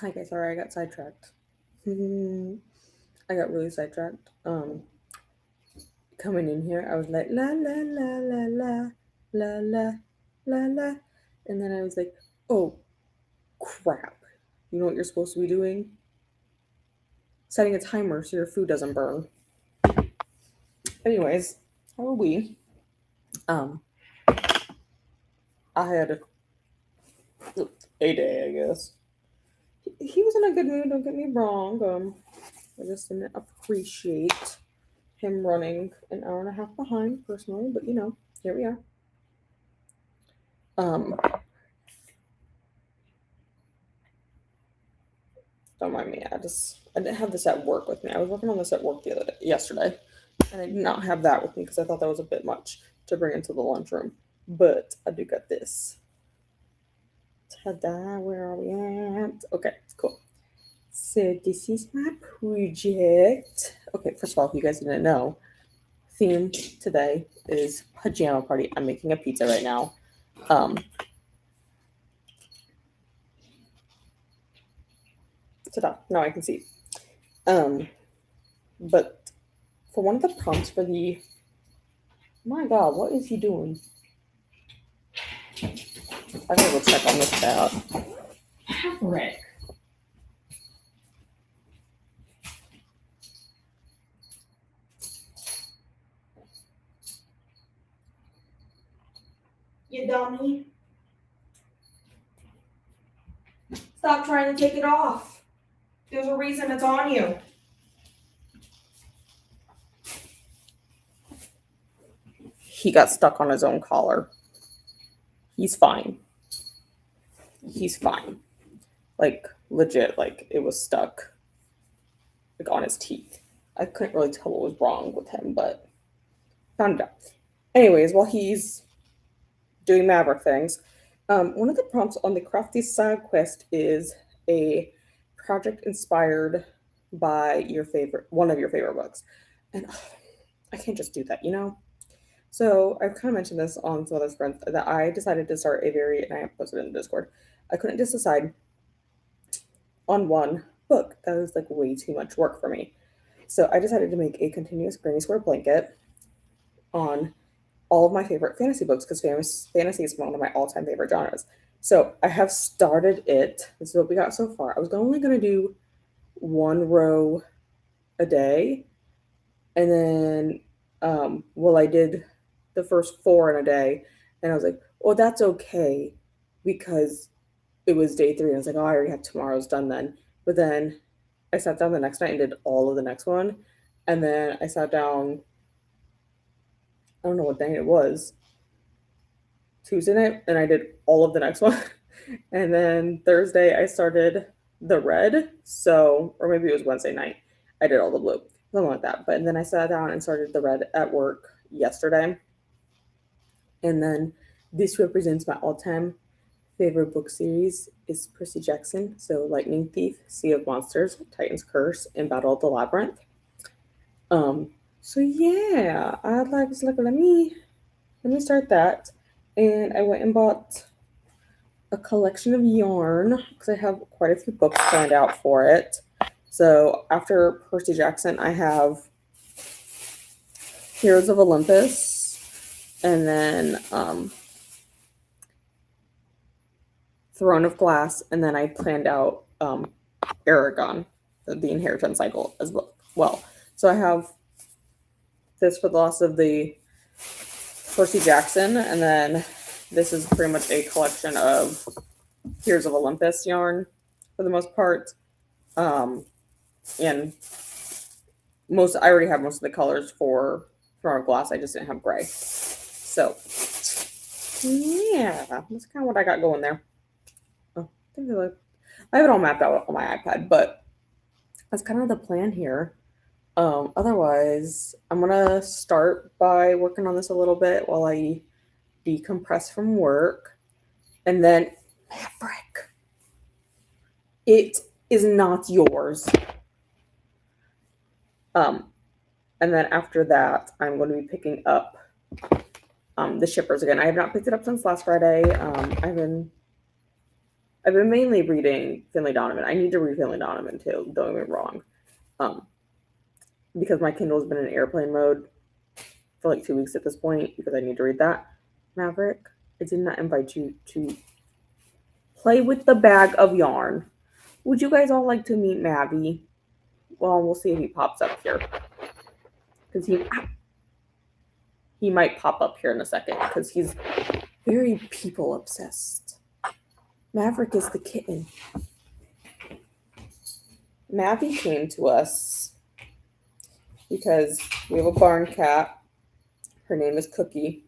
Hi guys, sorry I got sidetracked. I got really sidetracked. Coming in here, I was like la la la la la la la la la, and then I was like, oh crap! You know what you're supposed to be doing? Setting a timer so your food doesn't burn. Anyways, how are we? Um, I had a day, I guess. He was in a good mood. Don't get me wrong. I just didn't appreciate him running an hour and a half behind personally, but here we are. Um, don't mind me. I didn't have this at work with me. I was working on this at work yesterday, and I did not have that with me because I thought that was a bit much to bring into the lunchroom. But I do got this. Ta-da! Where are we at? Okay, cool. So this is my project. Okay, first of all, if you guys didn't know, theme today is pajama party. I'm making a pizza right now. Ta-da! Now I can see. But for one of the prompts for the, my God, what is he doing? I gotta go check on this cat. Rick. You dummy. Stop trying to take it off. There's a reason it's on you. He got stuck on his own collar. He's fine. He's fine. Like, legit, like, it was stuck, like, on his teeth. I couldn't really tell what was wrong with him, but found it out. Anyways, while he's doing Maverick things, one of the prompts on the Crafty side quest is a project inspired by one of your favorite books. And I can't just do that, So I've kind of mentioned this on some other friends that I decided to start and I posted it in the Discord. I couldn't just decide on one book. That was like way too much work for me. So I decided to make a continuous granny square blanket on all of my favorite fantasy books because fantasy is one of my all-time favorite genres. So I have started it. This is what we got so far. I was only going to do one row a day. And then, I did the first 4 in a day. And I was like, well, that's okay because it was day 3. And I was like, oh, I already have tomorrow's done then. But then I sat down the next night and did all of the next one. And then I sat down, I don't know what day it was, Tuesday night, and I did all of the next one. And then Thursday I started the red. So, or maybe it was Wednesday night. I did all the blue, something like that. But then I sat down and started the red at work yesterday. And then this represents my all-time favorite book series is Percy Jackson. So Lightning Thief, Sea of Monsters, Titan's Curse, and Battle of the Labyrinth. So yeah, I'd like to let me start that. And I went and bought a collection of yarn because I have quite a few books planned out for it. So after Percy Jackson, I have Heroes of Olympus, and then Throne of Glass, and then I planned out Aragon, the Inheritance Cycle as well. So I have this for the loss of the Percy Jackson, and then this is pretty much a collection of Heroes of Olympus yarn for the most part. And I already have most of the colors for Throne of Glass. I just didn't have gray. So yeah, that's kind of what I got going there. Oh, I have it all mapped out on my iPad, but that's kind of the plan here. Otherwise, I'm gonna start by working on this a little bit while I decompress from work, and then Maverick. It is not yours. And then after that, I'm going to be picking up the shippers again. I have not picked it up since last Friday. I've been I've been mainly reading Finley Donovan. I need to read Finley Donovan too, don't get me wrong. Because my Kindle's been in airplane mode for like 2 weeks at this point because I need to read that. Maverick, I did not invite you to play with the bag of yarn. Would you guys all like to meet Mavie? Well, we'll see if he pops up here. Because he might pop up here in a second because he's very people obsessed. Maverick is the kitten. Mavie came to us because we have a barn cat. Her name is Cookie.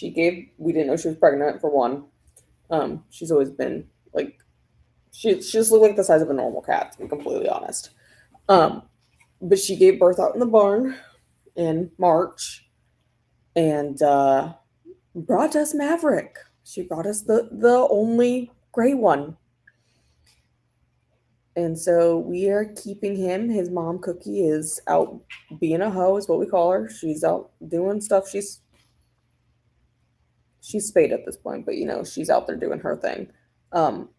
We didn't know she was pregnant, for one. She's always been like, she just looked like the size of a normal cat, to be completely honest. But she gave birth out in the barn in March and brought us Maverick. She brought us the only gray one. And so we are keeping him. His mom, Cookie, is out being a hoe, is what we call her. She's out doing stuff. She's spayed at this point, but she's out there doing her thing. But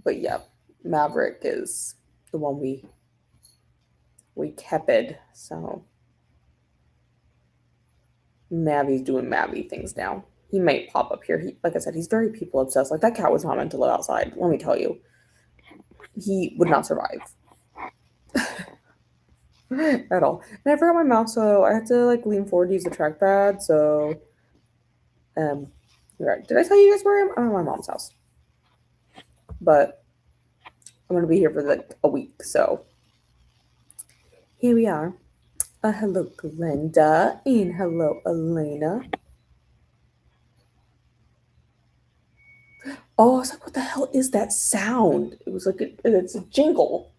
yeah, Maverick is the one we kept. So Mavie's doing Mavie things now. He might pop up here. Like I said, he's very people obsessed. Like, that cat was not meant to live outside. Let me tell you, he would not survive at all. And I forgot my mouse, so I had to lean forward to use the trackpad. So, right. Did I tell you guys where I am? I'm at my mom's house, but I'm gonna be here for a week. So here we are. Hello, Glenda, and hello, Elena. Oh, I was like, what the hell is that sound? It was it's a jingle.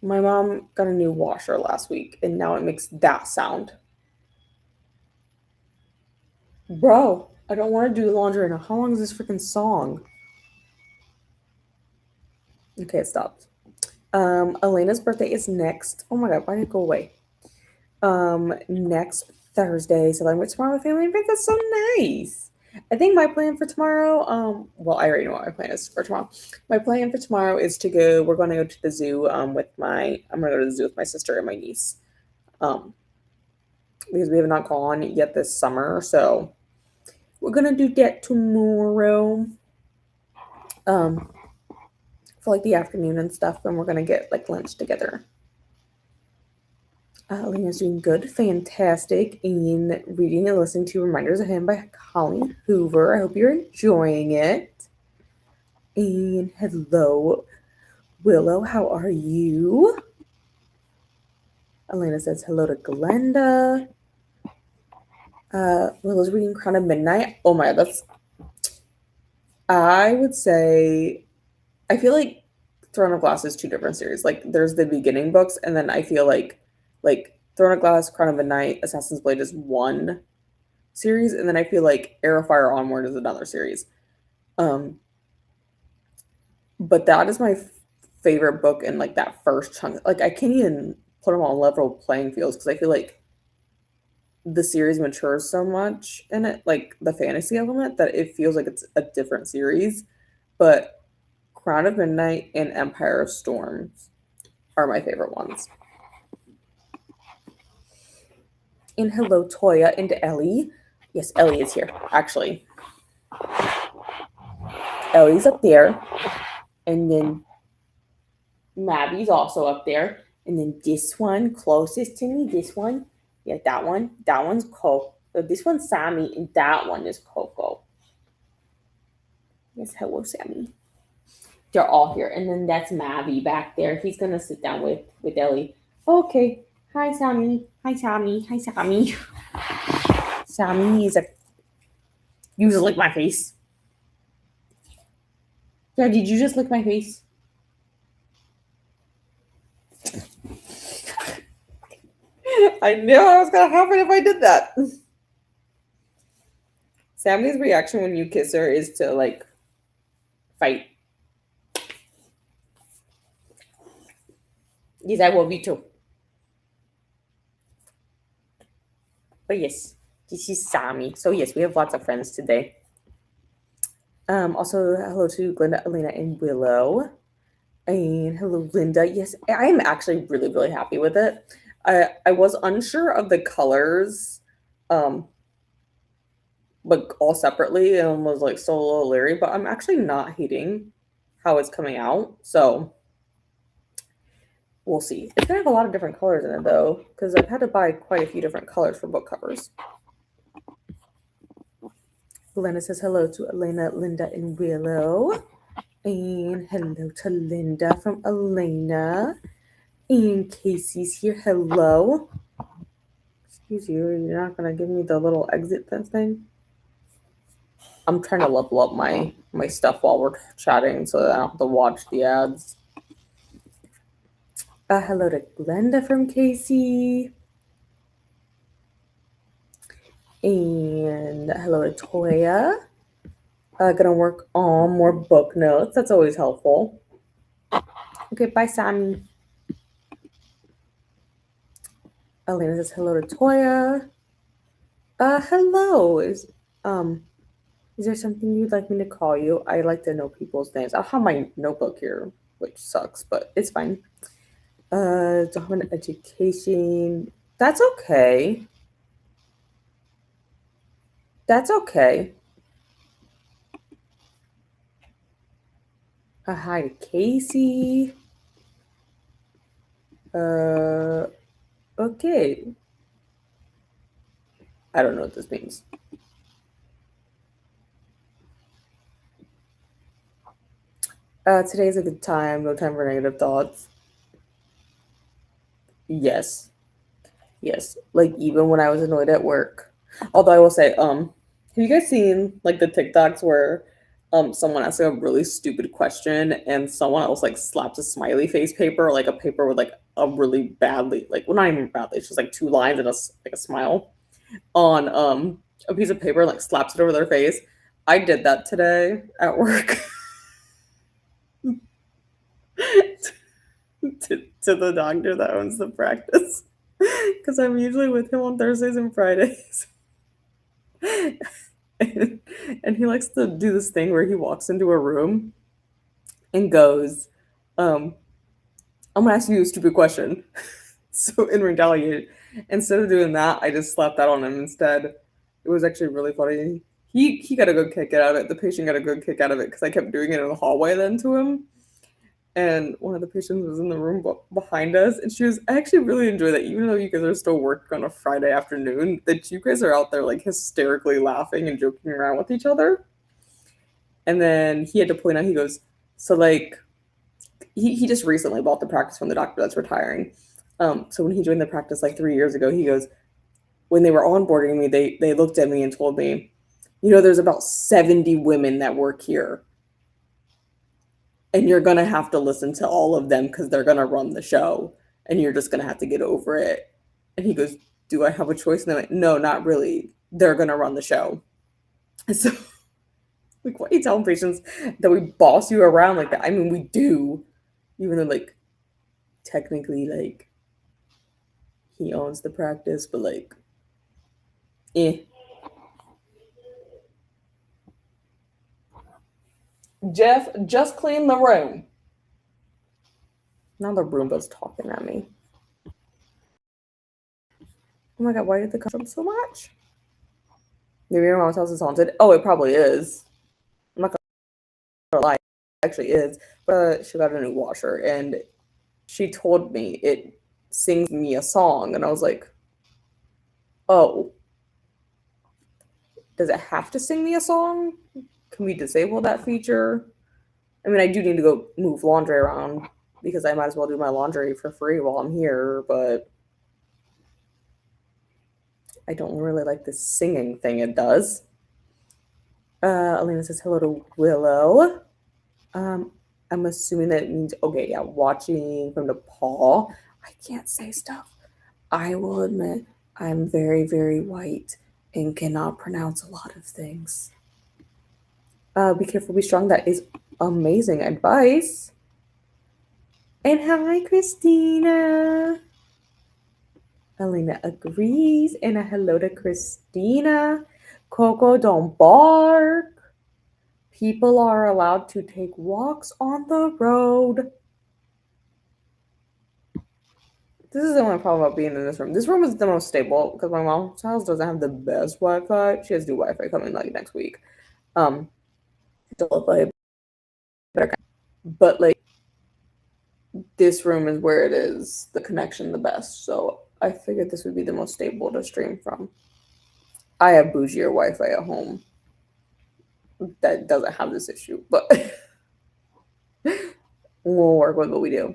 My mom got a new washer last week, and now it makes that sound. Bro, I don't want to do the laundry right now. How long is this freaking song? Okay, it stopped. Elena's birthday is next. Oh my god, why did it go away? Next Thursday. So I'm with tomorrow family event. That's so nice. I think my plan for tomorrow, well, I already know what my plan is for tomorrow. My plan for tomorrow is we're going to go to the zoo I'm going to go to the zoo with my sister and my niece. Because we have not gone yet this summer, so we're going to do that tomorrow. For the afternoon and stuff, and we're going to get lunch together. Lena's doing good, fantastic in reading and listening to Reminders of Him by Colleen Hoover. I hope you're enjoying it. And hello, Willow, how are you? Elena says hello to Glenda. Willow's reading Crown of Midnight. Oh my god, I would say, I feel like Throne of Glass is two different series. There's the beginning books, and then I feel like Throne of Glass, Crown of Midnight, Assassin's Blade is one series, and then I feel like Heir of Fire Onward is another series. But that is my favorite book in that first chunk. I can't even put them on level playing fields because I feel like the series matures so much in it, the fantasy element, that it feels like it's a different series. But Crown of Midnight and Empire of Storms are my favorite ones. And hello, Toya and Ellie. Yes, Ellie is here, actually. Ellie's up there. And then Mavie's also up there. And then this one, closest to me, this one. Yeah, that one. That one's Coco. This one's Sammy, and that one is Coco. Yes, hello, Sammy. They're all here. And then that's Mavie back there. He's going to sit down with Ellie. Okay. Hi, Sammy. Hi, Sammy. Hi, Sammy. Sammy is you just lick my face. Yeah, did you just lick my face? I knew it was going to happen if I did that. Sammy's reaction when you kiss her is to, fight. Yes, I will be too. But yes, This is Sammy. So yes, we have lots of friends today. Also, hello to Glenda, Elena, and Willow. And hello, Linda. Yes, I am actually really, really happy with it. I was unsure of the colors, like all separately, and was like still a little leery, but I'm actually not hating how it's coming out. So we'll see. It's gonna have a lot of different colors in it though, because I've had to buy quite a few different colors for book covers. Elena says hello to Elena, Linda, and Willow. And hello to Linda from Elena. And Casey's here. Hello. Excuse you, you're not gonna give me the little exit thing? I'm trying to level up my stuff while we're chatting so that I don't have to watch the ads. Hello to Glenda from Casey. And hello to Toya. Gonna work on more book notes. That's always helpful. Okay, bye, Sammy. Elena says hello to Toya. Hello. Is there something you'd like me to call you? I like to know people's names. I'll have my notebook here, which sucks, but it's fine. Don't have an education. That's okay. That's okay. Hi to Casey. Okay. I don't know what this means. Today's a good time. No time for negative thoughts. Yes. Like even when I was annoyed at work. Although I will say, have you guys seen like the TikToks where someone asks like, a really stupid question and someone else like slaps a smiley face paper, or like a paper with like a really badly, like, well, not even badly, it's just like two lines and a smile on a piece of paper and like slaps it over their face. I did that today at work. to the doctor that owns the practice, because I'm usually with him on Thursdays and Fridays. and he likes to do this thing where he walks into a room and goes, I'm gonna ask you a stupid question. So in retaliation, instead of doing that, I just slapped that on him instead. It was actually really funny. He got a good kick out of it. The patient got a good kick out of it because I kept doing it in the hallway then to him. And one of the patients was in the room behind us, and she was, I actually really enjoy that, even though you guys are still working on a Friday afternoon, that you guys are out there like hysterically laughing and joking around with each other. And then he had to point out, he goes, so like, he just recently bought the practice from the doctor that's retiring. So when he joined the practice like 3 years ago, he goes, when they were onboarding me, they looked at me and told me, there's about 70 women that work here, and you're going to have to listen to all of them because they're going to run the show, and you're just going to have to get over it. And he goes, do I have a choice? And I'm like, no, not really. They're going to run the show. And so, like, why are you telling patients that we boss you around like that? I mean, we do, even though, like, technically, like, he owns the practice, but, like, Jeff, just clean the room. Now the Roomba's talking at me. Oh my god, why did the come so much? Maybe your mom's house is haunted. Oh, it probably is. I'm not gonna lie, it actually is. But she got a new washer, and she told me it sings me a song, and I was like, oh, does it have to sing me a song? Can we disable that feature? I mean, I do need to go move laundry around because I might as well do my laundry for free while I'm here, but I don't really like this singing thing it does. Elena says hello to Willow. I'm assuming that it means, okay, yeah, watching from Nepal. I can't say stuff. I will admit I'm very, very white and cannot pronounce a lot of things. Be careful, be strong. That is amazing advice. And hi, Christina. Elena agrees. And a hello to Christina. Coco, don't bark. People are allowed to take walks on the road. This is the only problem about being in this room. This room is the most stable because my mom's house doesn't have the best Wi-Fi. She has new Wi-Fi coming like next week. But like this room is where it is the connection the best. So I figured this would be the most stable to stream from. I have bougier Wi-Fi at home that doesn't have this issue, but we'll work with what we do.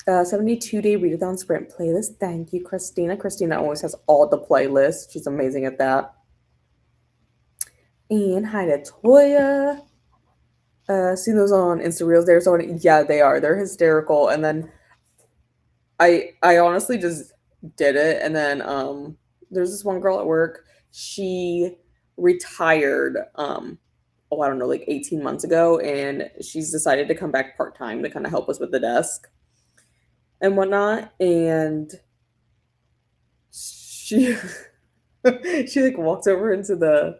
72-day readathon sprint playlist. Thank you, Christina. Christina always has all the playlists. She's amazing at that. And hi to Toya. Seen those on Insta Reels. They're so yeah, they are. They're hysterical. And then I honestly just did it. And then there's this one girl at work. She retired I don't know, like 18 months ago, and she's decided to come back part-time to kind of help us with the desk and whatnot. And she she like walks over into the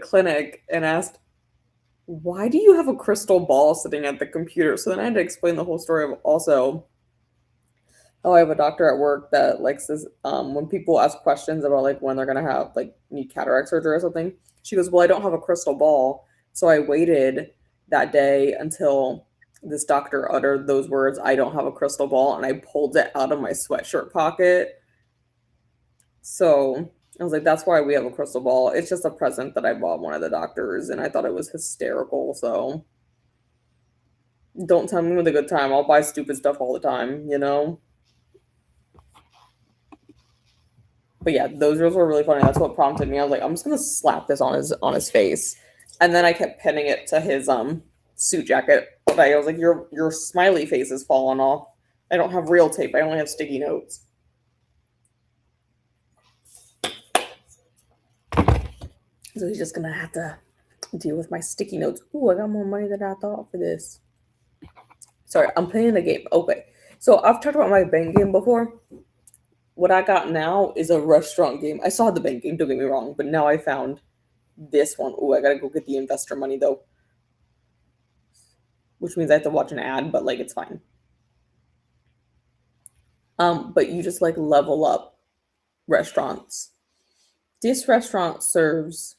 clinic and asked, why do you have a crystal ball sitting at the computer? So then I had to explain the whole story of also how I have a doctor at work that likes this when people ask questions about like when they're gonna have like need cataract surgery or something, she goes, well, I don't have a crystal ball. So I waited that day until this doctor uttered those words, I don't have a crystal ball, and I pulled it out of my sweatshirt pocket. So I was like, that's why we have a crystal ball. It's just a present that I bought one of the doctors, and I thought it was hysterical. So don't tell me with a good time. I'll buy stupid stuff all the time, you know? But yeah, those reels were really funny. That's what prompted me. I was like, I'm just gonna slap this on his face. And then I kept pinning it to his suit jacket. But I was like, your smiley face is falling off. I don't have real tape. I only have sticky notes. So he's just gonna have to deal with my sticky notes. Ooh, I got more money than I thought for this. Sorry, I'm playing a game. Okay. So I've talked about my bank game before. What I got now is a restaurant game. I saw the bank game, don't get me wrong, but now I found this one. Ooh, I gotta go get the investor money though. Which means I have to watch an ad, but like it's fine. But you just like level up restaurants. This restaurant serves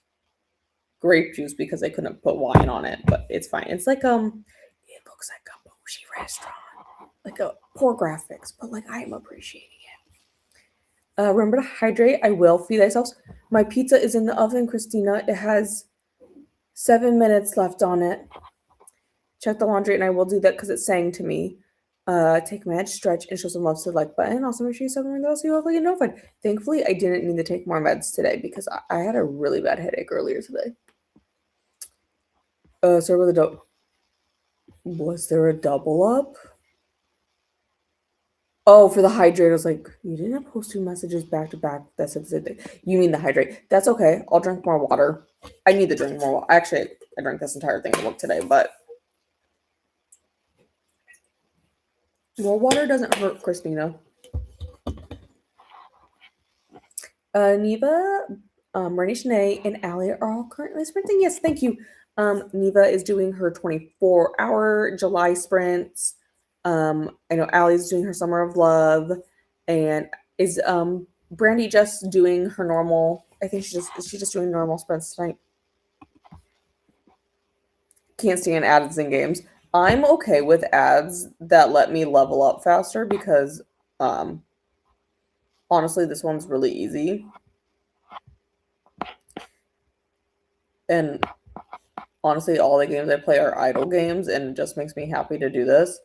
grape juice because they couldn't put wine on it, but it's fine. It's like it looks like a bougie restaurant. Like a poor graphics, but like I am appreciating it. Remember to hydrate. I will feed thyself. My pizza is in the oven, Christina. It has 7 minutes left on it. Check the laundry, and I will do that because it's saying to me, take a minute, stretch, and show some love to the like button. Also, make sure you subscribe so you hopefully get notified. Thankfully, I didn't need to take more meds today because I had a really bad headache earlier today. Sorry about the was there a double up? Oh, for the hydrate, I was like, you didn't post 2 messages back to back. That's it. You mean the hydrate? That's okay. I'll drink more water. I need to drink more water. Actually, I drank this entire thing at work today, but more water doesn't hurt, Christina. Neva, Renee Shanae, and Allie are all currently sprinting. Yes, thank you. Neva is doing her 24-hour July sprints. I know Allie's doing her Summer of Love, and is Brandy just doing her normal? I think she's just doing normal sprints tonight. Can't stand ads in games. I'm okay with ads that let me level up faster because honestly, this one's really easy. And honestly, all the games I play are idle games, and it just makes me happy to do this.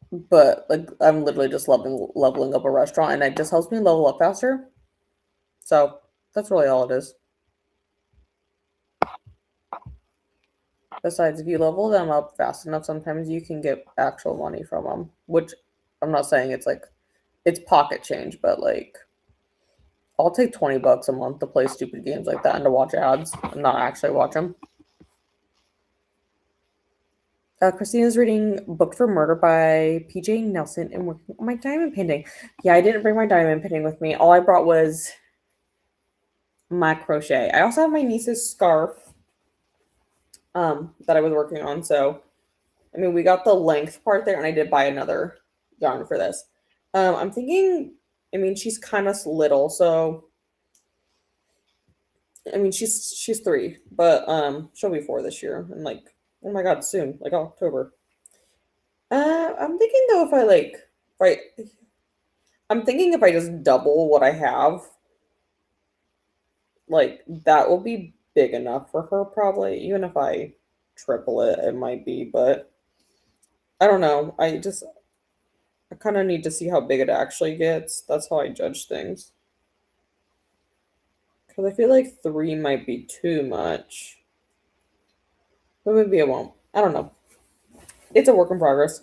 But like, I'm literally just leveling up a restaurant, and it just helps me level up faster. So that's really all it is. Besides, if you level them up fast enough, sometimes you can get actual money from them. Which I'm not saying it's like it's pocket change, but like I'll take $20 a month to play stupid games like that and to watch ads and not actually watch them. Christina's reading Booked for Murder by PJ Nelson and working on my diamond painting. Yeah, I didn't bring my diamond painting with me. All I brought was my crochet. I also have my niece's scarf that I was working on. So, I mean, we got the length part there, and I did buy another yarn for this. I'm thinking, I mean, she's kind of little, so I mean, she's 3, but she'll be 4 this year, and like, oh my god, soon, like October. I'm thinking though, if I'm thinking if I just double what I have, like that will be big enough for her probably. Even if I triple it, it might be, but I don't know. I kind of need to see how big it actually gets. That's how I judge things. Because I feel like 3 might be too much. But maybe it won't. I don't know. It's a work in progress.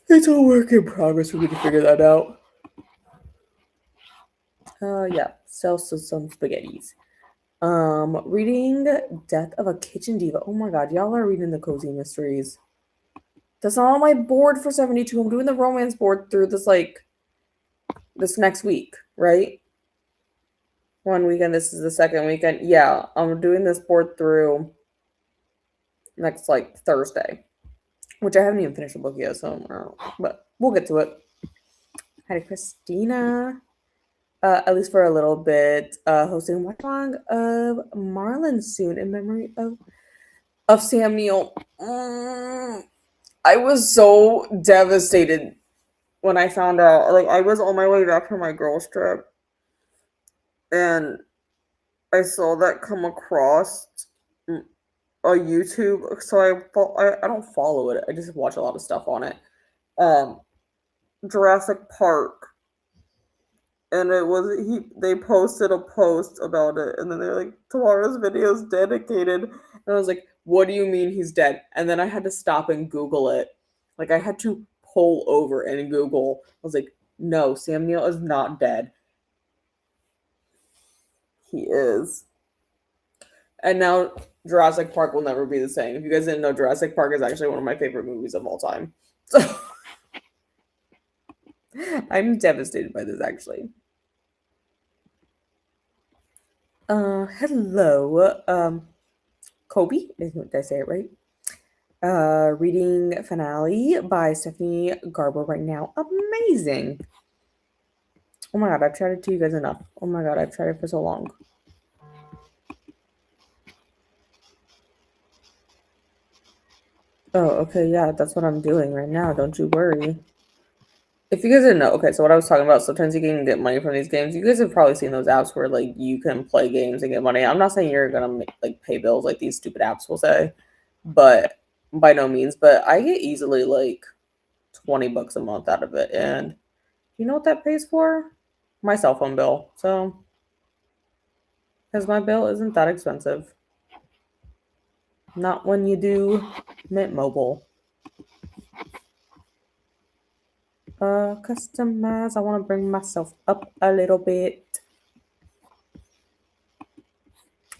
It's a work in progress for me to figure that out. Yeah. Sell some spaghettis. Reading Death of a Kitchen Diva. Oh my god, y'all are reading the cozy mysteries. That's not on my board for 72. I'm doing the romance board through this next week, right? One weekend, this is the second weekend. Yeah, I'm doing this board through next Thursday, which I haven't even finished the book yet, so but we'll get to it. Hi to Christina. At least for a little bit, hosting watch along of Marlin soon in memory of Samuel. I was so devastated when I found out. Like, I was on my way back from my girls' trip, and I saw that come across a YouTube. So I don't follow it. I just watch a lot of stuff on it. Jurassic Park, and they posted a post about it, and then they're like, tomorrow's video is dedicated, and I was like, what do you mean he's dead? And then I had to stop and Google it. Like, I had to pull over and Google. I was like, no, Samuel is not dead. He is. And now Jurassic Park will never be the same. If you guys didn't know, Jurassic Park is actually one of my favorite movies of all time. So I'm devastated by this, actually. Hello. Kobe, did I say it right? Reading Finale by Stephanie Garber right now. Amazing. Oh my god, I've chatted to you guys enough. Oh my god, I've chatted for so long. Oh, okay, yeah, that's what I'm doing right now. Don't you worry. If you guys didn't know, okay, so what I was talking about, sometimes you can get money from these games. You guys have probably seen those apps where like you can play games and get money. I'm not saying you're gonna pay bills like these stupid apps will say, but by no means. But I get easily like $20 a month out of it, and you know what that pays for? My cell phone bill. So, because my bill isn't that expensive. Not when you do Mint Mobile. Customize. I want to bring myself up a little bit. I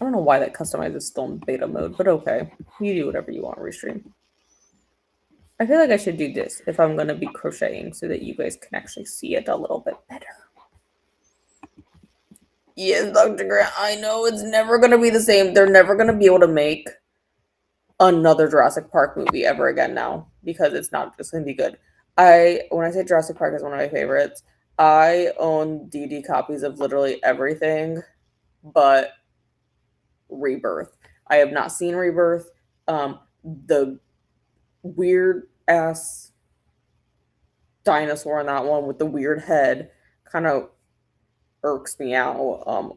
don't know why that customize is still in beta mode, but okay. You do whatever you want, Restream. I feel like I should do this if I'm going to be crocheting so that you guys can actually see it a little bit better. Yes, Dr. Grant, I know it's never going to be the same. They're never going to be able to make another Jurassic Park movie ever again now because it's not just going to be good. When I say Jurassic Park is one of my favorites, I own DVD copies of literally everything but Rebirth. I have not seen Rebirth. The weird ass dinosaur in that one with the weird head kind of irks me out.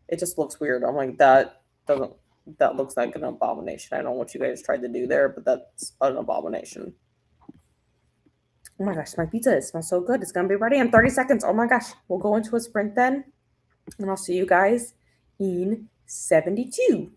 It just looks weird. I'm like, that looks like an abomination. I don't know what you guys tried to do there, but that's an abomination. Oh my gosh, my pizza, it smells so good. It's gonna be ready in 30 seconds. Oh my gosh. We'll go into a sprint then, and I'll see you guys in 72.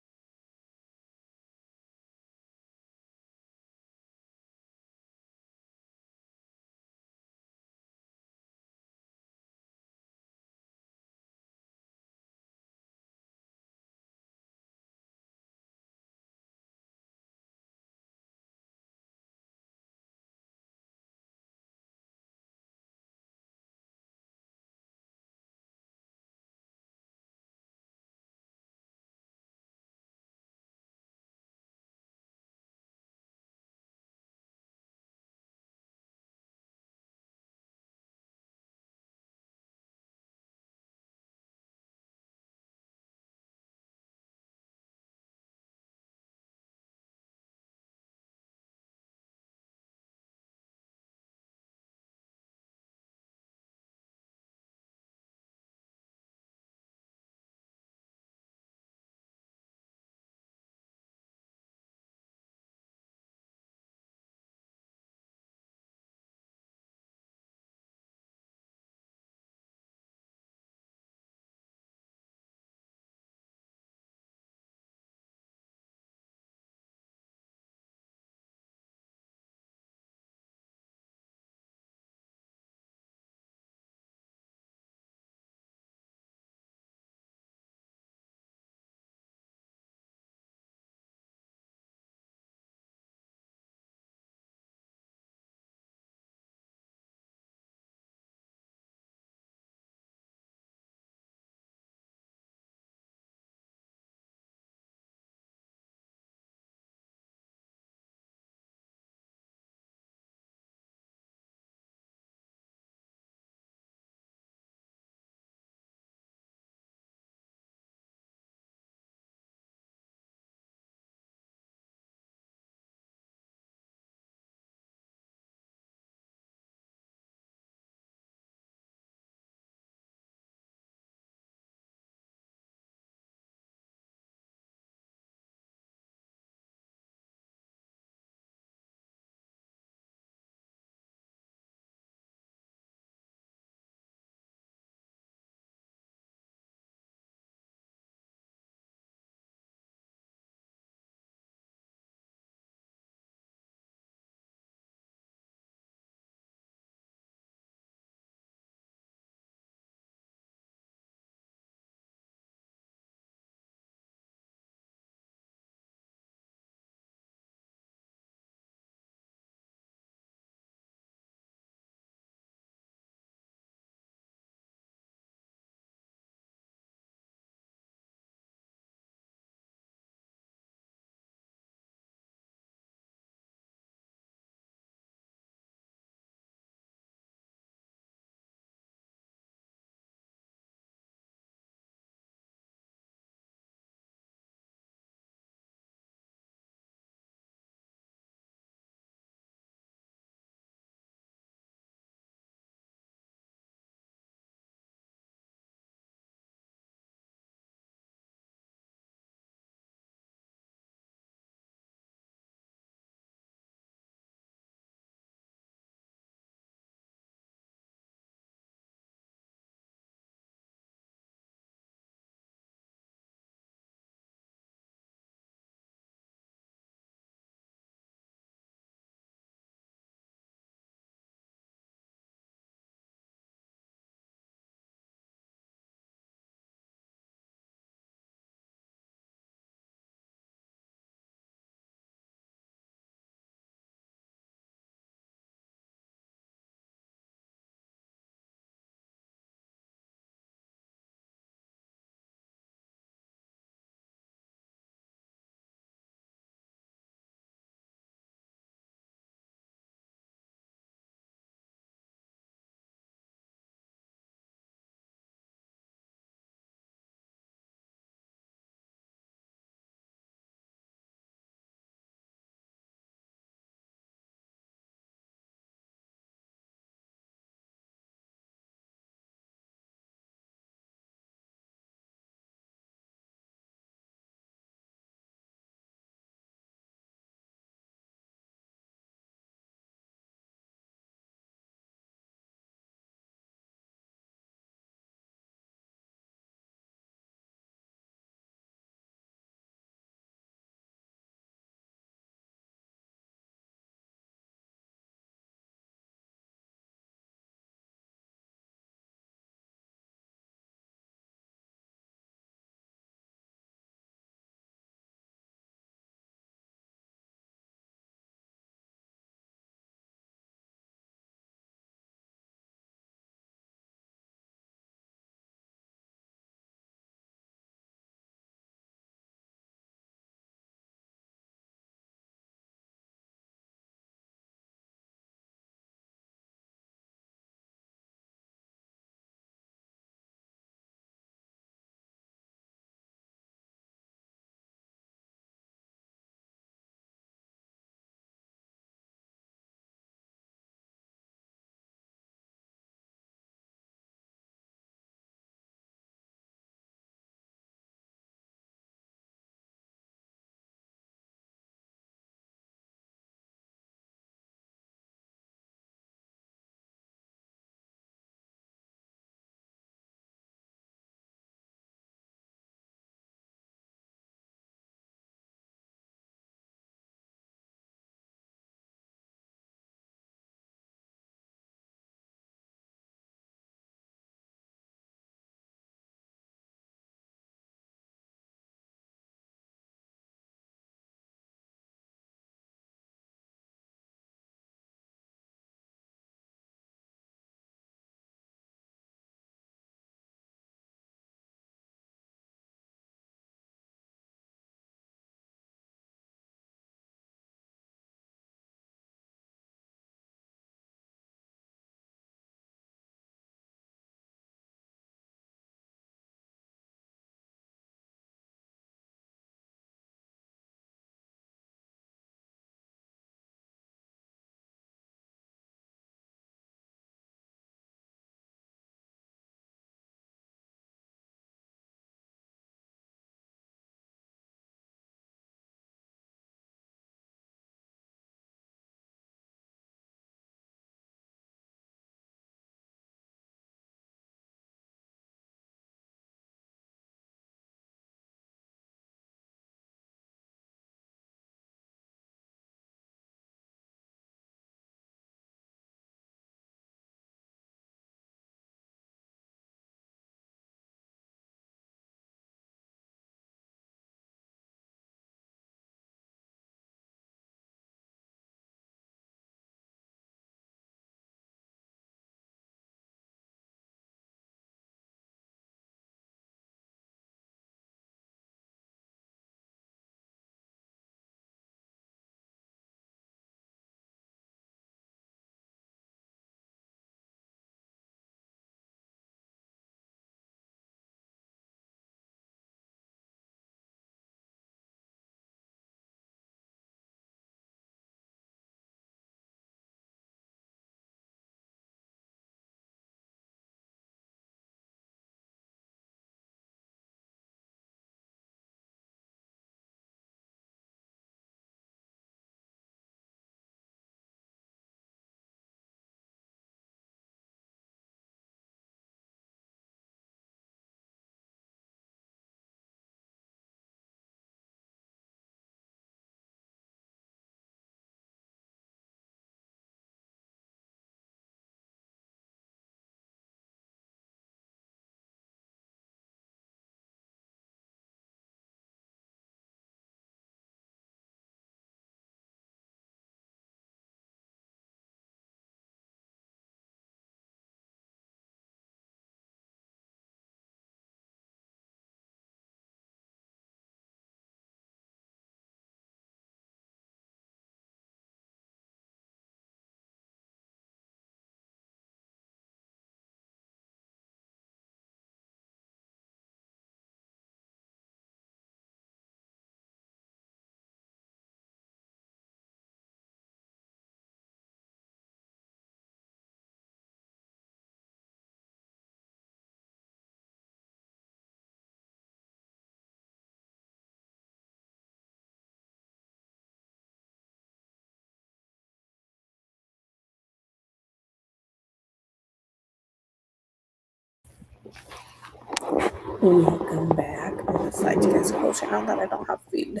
Welcome back. I'm gonna decide to guys crochet now that I don't have feed.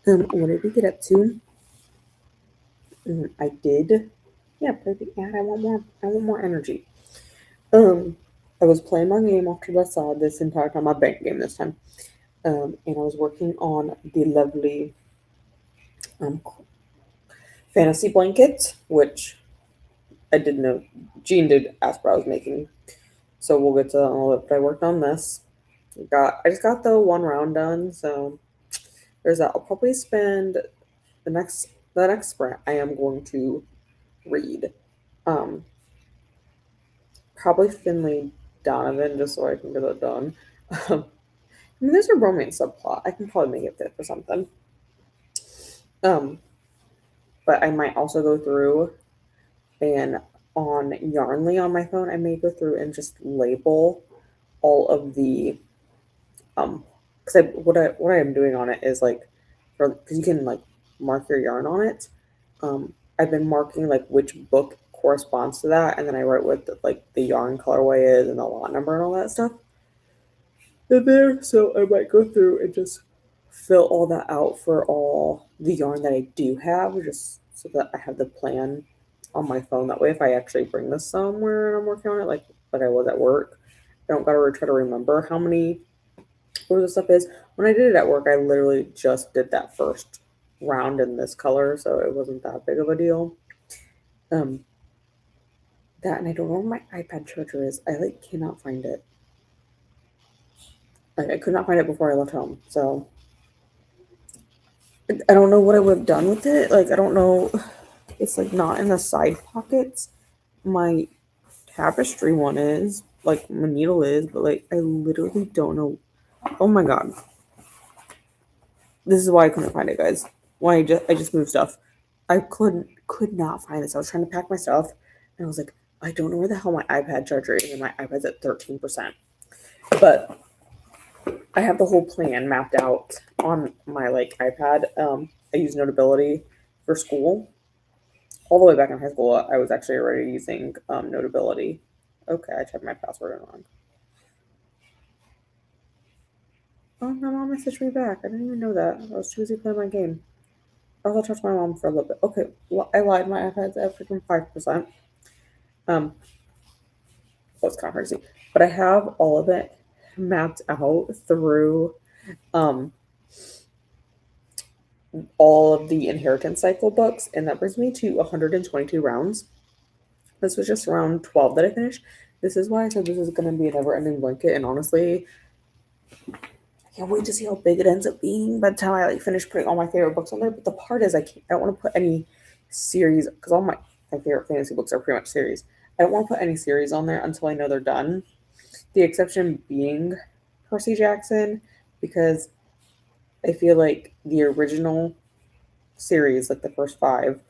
What did we get up to? I did. Yeah, play the ad. I want more energy. I was playing my game after I saw this entire time, my bank game this time. And I was working on the lovely fantasy blanket, which I didn't know Jean did ask what I was making. So we'll get to that in a little bit. But I worked on this. I just got the one round done, so there's that. I'll probably spend the next sprint. I am going to read. Um, Probably Finley Donovan, just so I can get it done. I mean, there's a romance subplot. I can probably make it fit for something. But I might also go through and on Yarnly on my phone, I may go through and just label all of the because what I am doing on it is like because you can like mark your yarn on it. I've been marking like which book corresponds to that, and then I write what the yarn colorway is and the lot number and all that stuff in there. So I might go through and just fill all that out for all the yarn that I do have, just so that I have the plan on my phone. That way, if I actually bring this somewhere and I'm working on it, like I was at work, I don't gotta try to remember how many what this stuff is. When I did it at work, I literally just did that first round in this color, so it wasn't that big of a deal. That, and I don't know where my iPad charger is. I cannot find it. I could not find it before I left home, so I don't know what I would have done with it. I don't know. It's not in the side pockets. My tapestry one is, my needle is, but I literally don't know. Oh my god. This is why I couldn't find it, guys. Why I just moved stuff. I could not find this. I was trying to pack my stuff, and I was like, I don't know where the hell my iPad charger is, and my iPad's at 13%. But I have the whole plan mapped out on my iPad. I use Notability for school. All the way back in high school, I was actually already using Notability. Okay, I typed my password in wrong. Oh, my mom messaged me back. I didn't even know that. I was too busy playing my game. I'll talk to my mom for a little bit. Okay, I lied. My iPad's at freaking 5%. That's kind of hard to see. But I have all of it mapped out through all of the inheritance cycle books, and that brings me to 122 rounds. This was just round 12 that I finished. This is why I said this is going to be a never-ending blanket, and honestly, I can't wait to see how big it ends up being by the time I finish putting all my favorite books on there. But the part is I don't want to put any series, because all my favorite fantasy books are pretty much series. I don't want to put any series on there until I know they're done. The exception being Percy Jackson, because I feel like the original series, the first 5,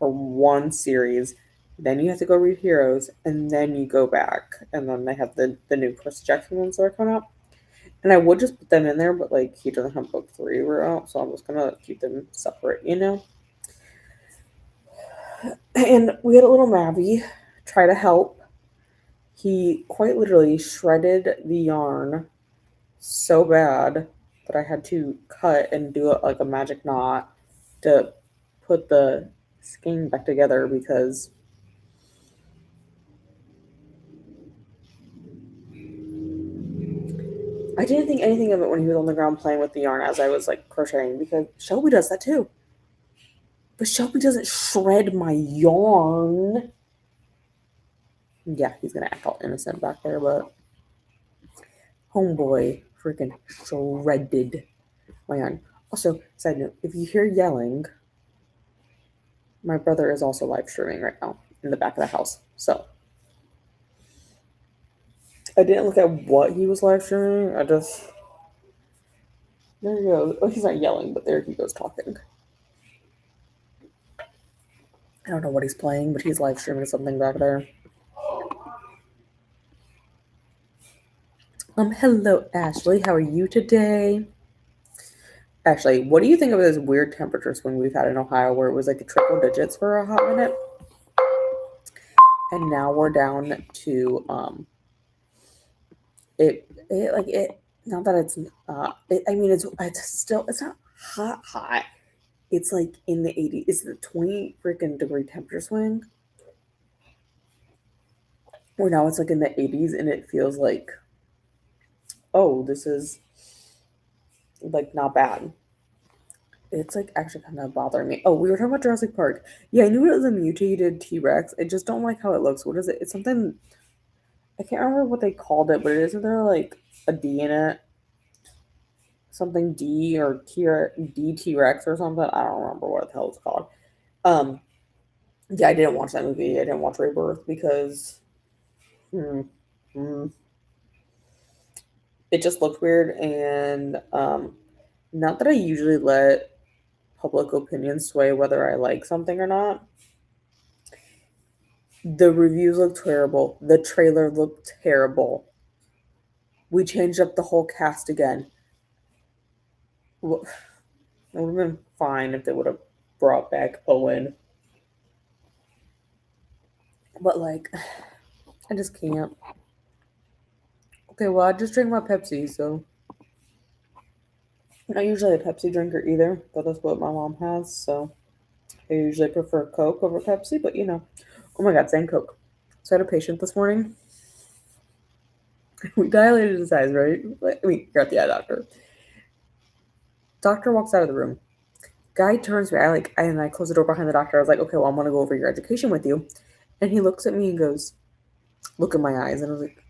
are one series. Then you have to go read Heroes, and then you go back, and then they have the new Percy Jackson ones that are coming out. And I would just put them in there, but he doesn't have book 3 out, so I'm just gonna keep them separate, And we had a little Mabby try to help. He quite literally shredded the yarn so bad that I had to cut and do it like a magic knot to put the skein back together, because I didn't think anything of it when he was on the ground playing with the yarn as I was crocheting, because Shelby does that too. But Shelby doesn't shred my yarn. Yeah, he's gonna act all innocent back there, but homeboy freaking shredded my yarn. Also, side note, if you hear yelling, my brother is also live streaming right now in the back of the house. So I didn't look at what he was live streaming. There he goes. Oh, he's not yelling, but there he goes talking. I don't know what he's playing, but he's live streaming something back there. Hello, Ashley. How are you today? Ashley, what do you think of this weird temperature swing we've had in Ohio, where it was the triple digits for a hot minute, and now we're down to it not that it's it's not hot. It's like in the 80s. It's the 20 freaking degree temperature swing. Where now it's like in the 80s and it feels like, oh, this is like not bad. It's like actually kind of bothering me. Oh, we were talking about Jurassic Park. Yeah, I knew it was a mutated T-Rex. I just don't like how it looks. What is it? It's something, I can't remember what they called it, but it isn't there like a D in it? Something D or D T-Rex or something. I don't remember what the hell it's called. Um, yeah, I didn't watch that movie. I didn't watch Rebirth because hmm, hmm, it just looked weird. And not that I usually let public opinion sway whether I like something or not. The reviews looked terrible. The trailer looked terrible. We changed up the whole cast again. It would have been fine if they would have brought back Owen. But, like, I just can't. Okay, well, I just drink my Pepsi, so. I'm not usually a Pepsi drinker either, but that's what my mom has, so. I usually prefer Coke over Pepsi, but you know. Oh my god, same Coke. So I had a patient this morning. We dilated his eyes, right? I mean, you're at the eye doctor. Doctor walks out of the room. Guy turns me. I close the door behind the doctor. I was like, okay, well, I'm gonna go over your education with you. And he looks at me and goes, look in my eyes. And I was like,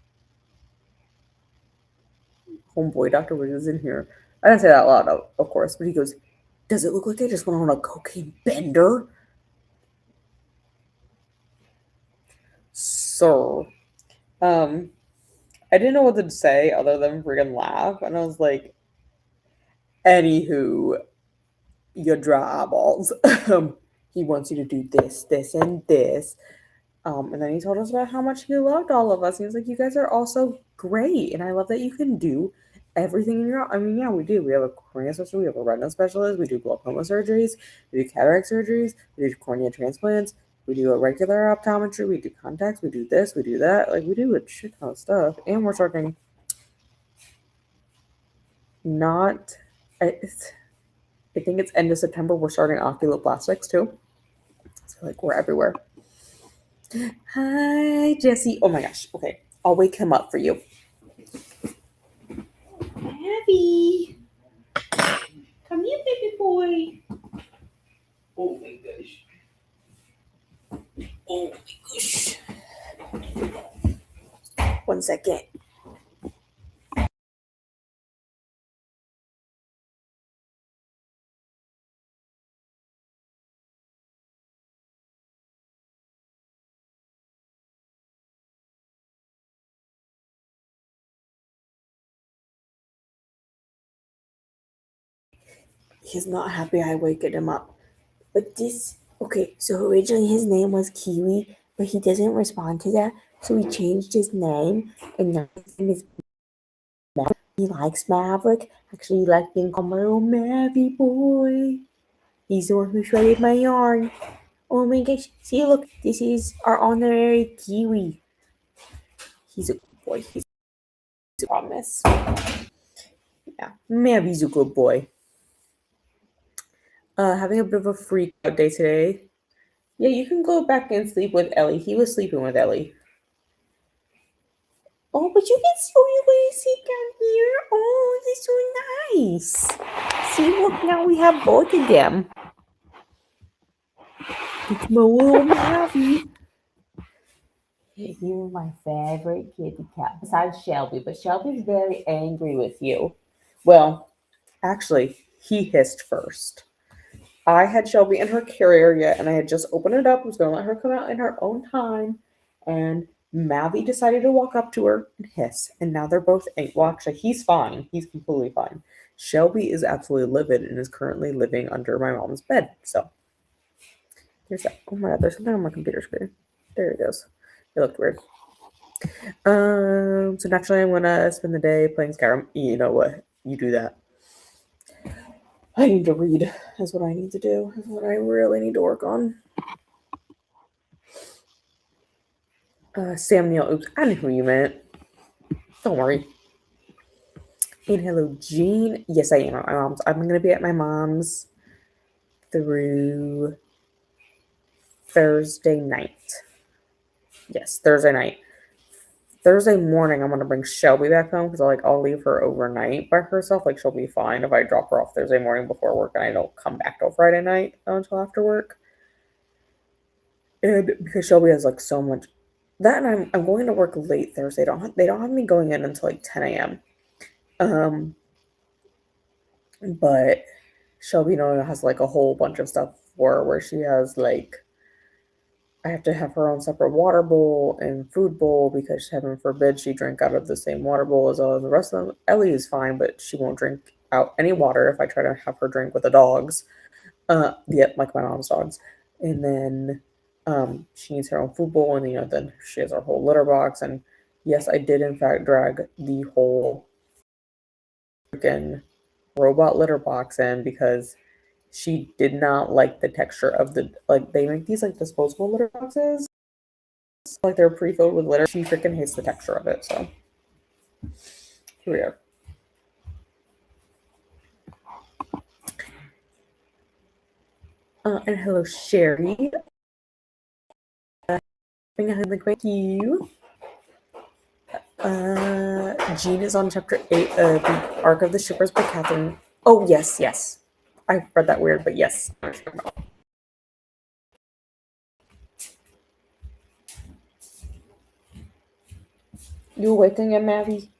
homeboy, Dr. Wiggins is in here. I didn't say that out loud, of course, but he goes, does it look like I just went on a cocaine bender? Sir. I didn't know what to say other than friggin' laugh. And I was like, anywho, your dry eyeballs. He wants you to do this, this, and this. And then he told us about how much he loved all of us. He was like, you guys are all so great. And I love that you can do everything in your, I mean, yeah, we do. We have a cornea specialist, we have a retina specialist, we do glaucoma surgeries, we do cataract surgeries, we do cornea transplants, we do a regular optometry, we do contacts, we do this, we do that. Like, we do a shit ton of stuff. And we're starting not, I think it's end of September, we're starting oculoplastics too. So, like, we're everywhere. Hi, Jesse. Oh my gosh. Okay. I'll wake him up for you. Abby. Come here, baby boy. Oh my gosh. Oh my gosh. 1 second. He's not happy I wakened him up. But okay, so originally his name was Kiwi, but he doesn't respond to that. So we changed his name, and now his name is Maverick. He likes Maverick. Actually, he likes being called my little Mavy boy. He's the one who shredded my yarn. Oh my gosh. See, look, this is our honorary Kiwi. He's a good boy. He's a promise. Yeah, Mavy's a good boy. Having a bit of a freak out day today. Yeah, you can go back and sleep with Ellie. He was sleeping with Ellie. Oh, but you can still you want to sit down here. Oh, this is so nice. See, look, now we have both of them. It's my little Mavy. You're my favorite kitty cat, besides Shelby. But Shelby's very angry with you. Well, actually, he hissed first. I had Shelby in her carrier yet, and I had just opened it up. I was going to let her come out in her own time. And Mavi decided to walk up to her and hiss. And now they're both angry. Well, actually, he's fine. He's completely fine. Shelby is absolutely livid and is currently living under my mom's bed. So, there's that. Oh my god, there's something on my computer screen. There it goes. It looked weird. So naturally, I'm gonna spend the day playing Skyrim. You know what? You do that. I need to read. That's what I need to do. That's what I really need to work on. Sam Neill. Oops, I knew who you meant. Don't worry. And hello, Jean. Yes, I am at my mom's. I'm going to be at my mom's through Thursday night. Yes, Thursday night. Thursday morning, I'm going to bring Shelby back home because I'll leave her overnight by herself. Like, she'll be fine if I drop her off Thursday morning before work and I don't come back till Friday night until after work. And because Shelby has like so much that, and I'm going to work late Thursday. They don't have me going in until like 10 a.m. But Shelby, has like a whole bunch of stuff for her where she has like, I have to have her own separate water bowl and food bowl because heaven forbid she drink out of the same water bowl as all of the rest of them. Ellie is fine, but she won't drink out any water if I try to have her drink with the dogs. Yeah, like my mom's dogs. And then she needs her own food bowl, and then she has our whole litter box. And yes, I did in fact drag the whole freaking robot litter box in because she did not like the texture of they make these like disposable litter boxes, like they're pre-filled with litter. She freaking hates the texture of it. So here we are. And hello, Sherry. Thank you. Jean is on chapter 8 of the Arc of the Shippers by Catherine. Oh, yes. I read that weird, but yes. You waking up, Maddie?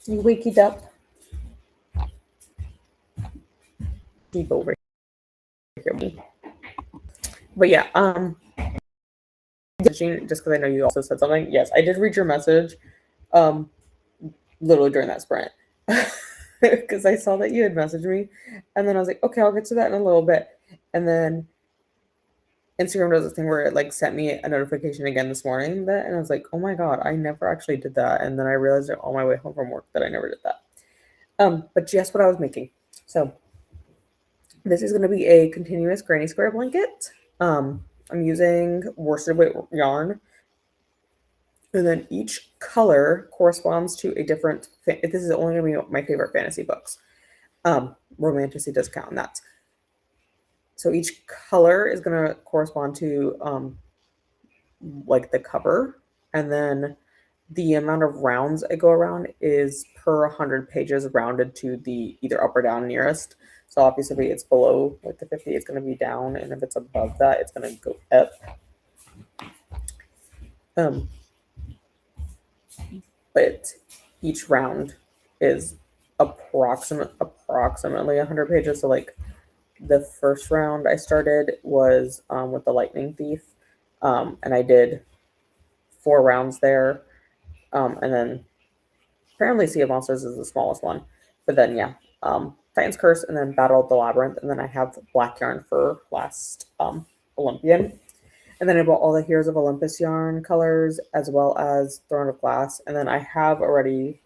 You wake it up? Deep over here. But yeah, Jean, just because I know you also said something. Yes, I did read your message, literally during that sprint. Because I saw that you had messaged me, and then I was like, okay, I'll get to that in a little bit. And then Instagram does this thing where it like sent me a notification again this morning, and I was like, oh my god, I never actually did that. And then I realized on my way home from work that I never did that. But guess what I was making? So this is going to be a continuous granny square blanket. I'm using worsted weight yarn. And then each color corresponds to a different. This is only going to be my favorite fantasy books. Romantasy does count in that. So each color is going to correspond to like the cover, and then the amount of rounds I go around is per 100 pages rounded to the either up or down nearest. So obviously if it's below like the 50, it's going to be down, and if it's above that, it's going to go up. But each round is approximately 100 pages. So like the first round I started was with the Lightning Thief, and I did 4 rounds there, and then apparently Sea of Monsters is the smallest one. But then Titan's Curse, and then Battle of the Labyrinth, and then I have black yarn for last Olympian. And then I bought all the Heroes of Olympus yarn colors as well as Throne of Glass. And then I have already,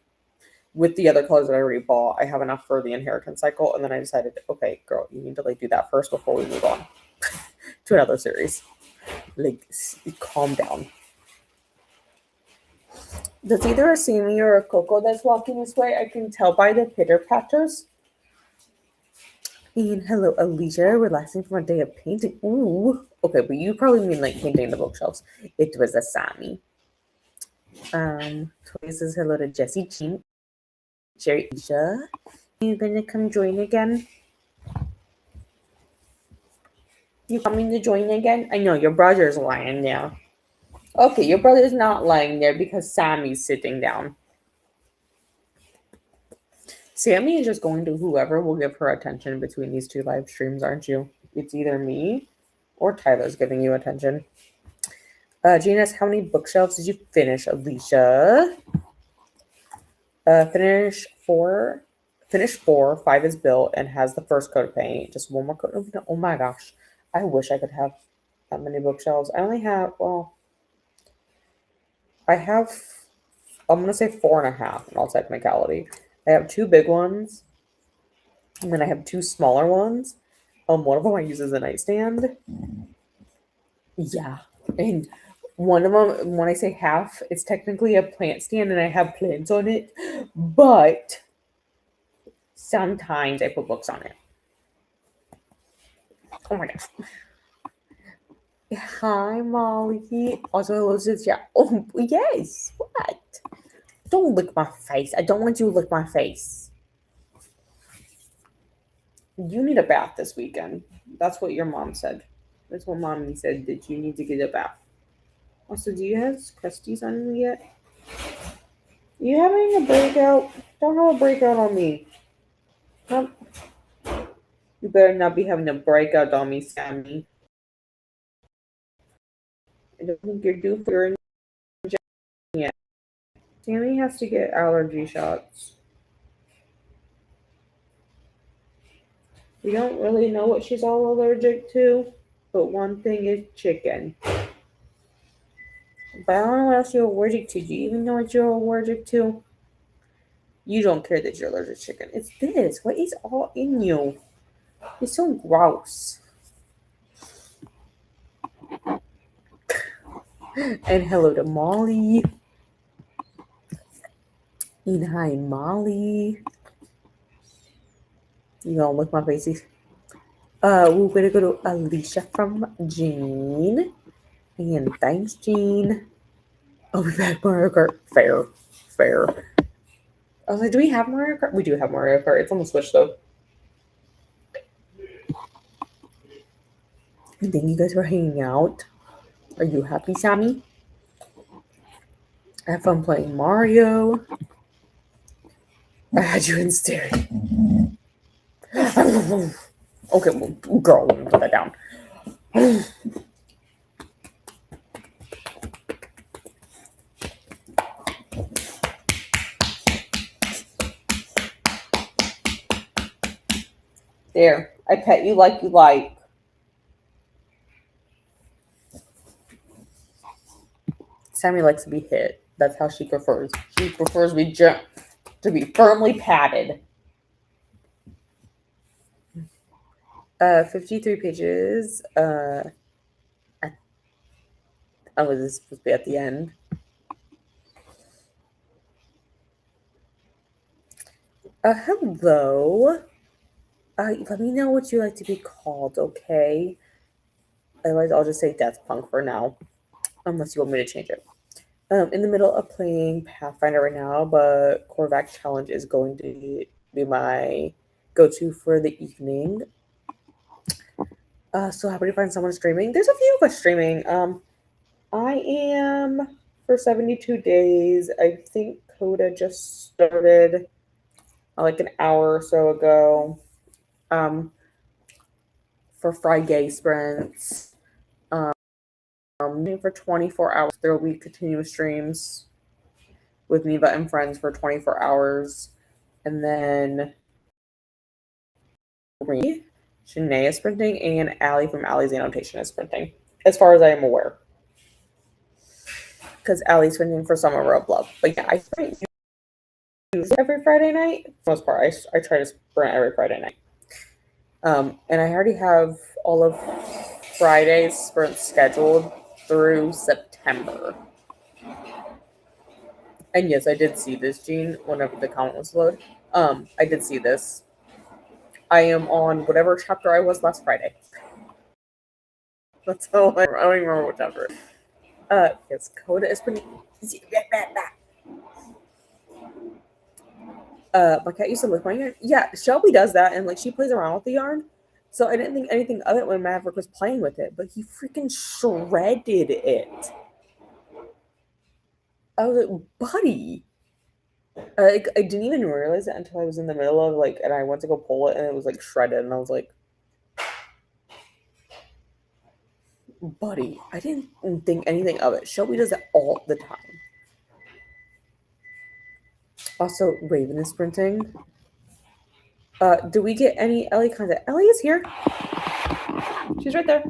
with the other colors that I already bought, I have enough for the Inheritance cycle. And then I decided, okay, girl, you need to like do that first before we move on to another series. Like, calm down. Does either a Sammy or a Coco that's walking this way? I can tell by the pitter patters. And hello, Alicia, relaxing from a day of painting. Ooh, okay, but you probably mean like painting the bookshelves. It was a Sammy. Toy says hello to Jessie Jean. Jerry Asia. Are you gonna come join again? You coming to join again? I know your brother's lying there. Okay, your brother's not lying there because Sammy's sitting down. Sammy is just going to whoever will give her attention between these 2 live streams, aren't you? It's either me or Tyler's giving you attention. Gina, how many bookshelves did you finish, Alicia? Finish 4. 5 is built and has the first coat of paint. Just 1 more coat. Oh my gosh. I wish I could have that many bookshelves. I only have, I have, I'm going to say 4.5 in all technicality. I have 2 big ones, and then I have 2 smaller ones. One of them I use as a nightstand. Yeah. And one of them, when I say half, it's technically a plant stand and I have plants on it, but sometimes I put books on it. Oh my gosh. Hi, Molly. Also, hello to the chat. Oh, yes. What? Don't lick my face. I don't want you to lick my face. You need a bath this weekend. That's what your mom said. That's what mommy said, that you need to get a bath. Also, do you have crusties on you yet? You having a breakout? Don't have a breakout on me. Nope. You better not be having a breakout on me, Sammy. I don't think you're due for your injection yet. Sammy has to get allergy shots. We don't really know what she's all allergic to, but one thing is chicken. But I don't know what else you're allergic to. Do you even know what you're allergic to? You don't care that you're allergic to chicken. It's this. What is all in you? It's so gross. And hello to Molly. And hi, Molly. You gonna lick my faces? We're gonna go to Alicia from Jean. And thanks, Jean. Oh, we're back Mario Kart. Fair. I was like, do we have Mario Kart? We do have Mario Kart. It's on the Switch, though. And thank you guys for hanging out. Are you happy, Sammy? I have fun playing Mario. I had you in staring. Okay, well, girl, let me put that down. There, I pet you like you like. Sammy likes to be hit. That's how she prefers. She prefers to be firmly patted. 53 pages. Oh, is this supposed to be at the end? Hello. Let me know what you like to be called, okay? Otherwise, I'll just say Death Punk for now, unless you want me to change it. In the middle of playing Pathfinder right now, but Korvac Challenge is going to be my go-to for the evening. So happy to find someone streaming. There's a few of us streaming. I am for 72 days. I think Coda just started like an hour or so ago. For Friday sprints. For 24 hours. There will be continuous streams with Neva and friends for 24 hours. And then Shanae is sprinting, and Allie from Allie's Annotation is sprinting, as far as I am aware. Because Allie's sprinting for Summer Road Love. But yeah, I sprint every Friday night. For the most part, I try to sprint every Friday night. And I already have all of Friday's sprints scheduled through September. And yes, I did see this, Jean, whenever the comment was loaded. I did see this. I am on whatever chapter I was last Friday. That's all. I don't even remember what chapter. Yes, Coda is pretty. My cat used to lick my yarn. Yeah, Shelby does that, and like she plays around with the yarn. So I didn't think anything of it when Maverick was playing with it, but he freaking shredded it. I was like, buddy. I didn't even realize it until I was in the middle of like, and I went to go pull it, and it was like shredded, and I was like, buddy, I didn't think anything of it. Shelby does it all the time. Also, Raven is sprinting. Do we get any Ellie content? Ellie is here. She's right there.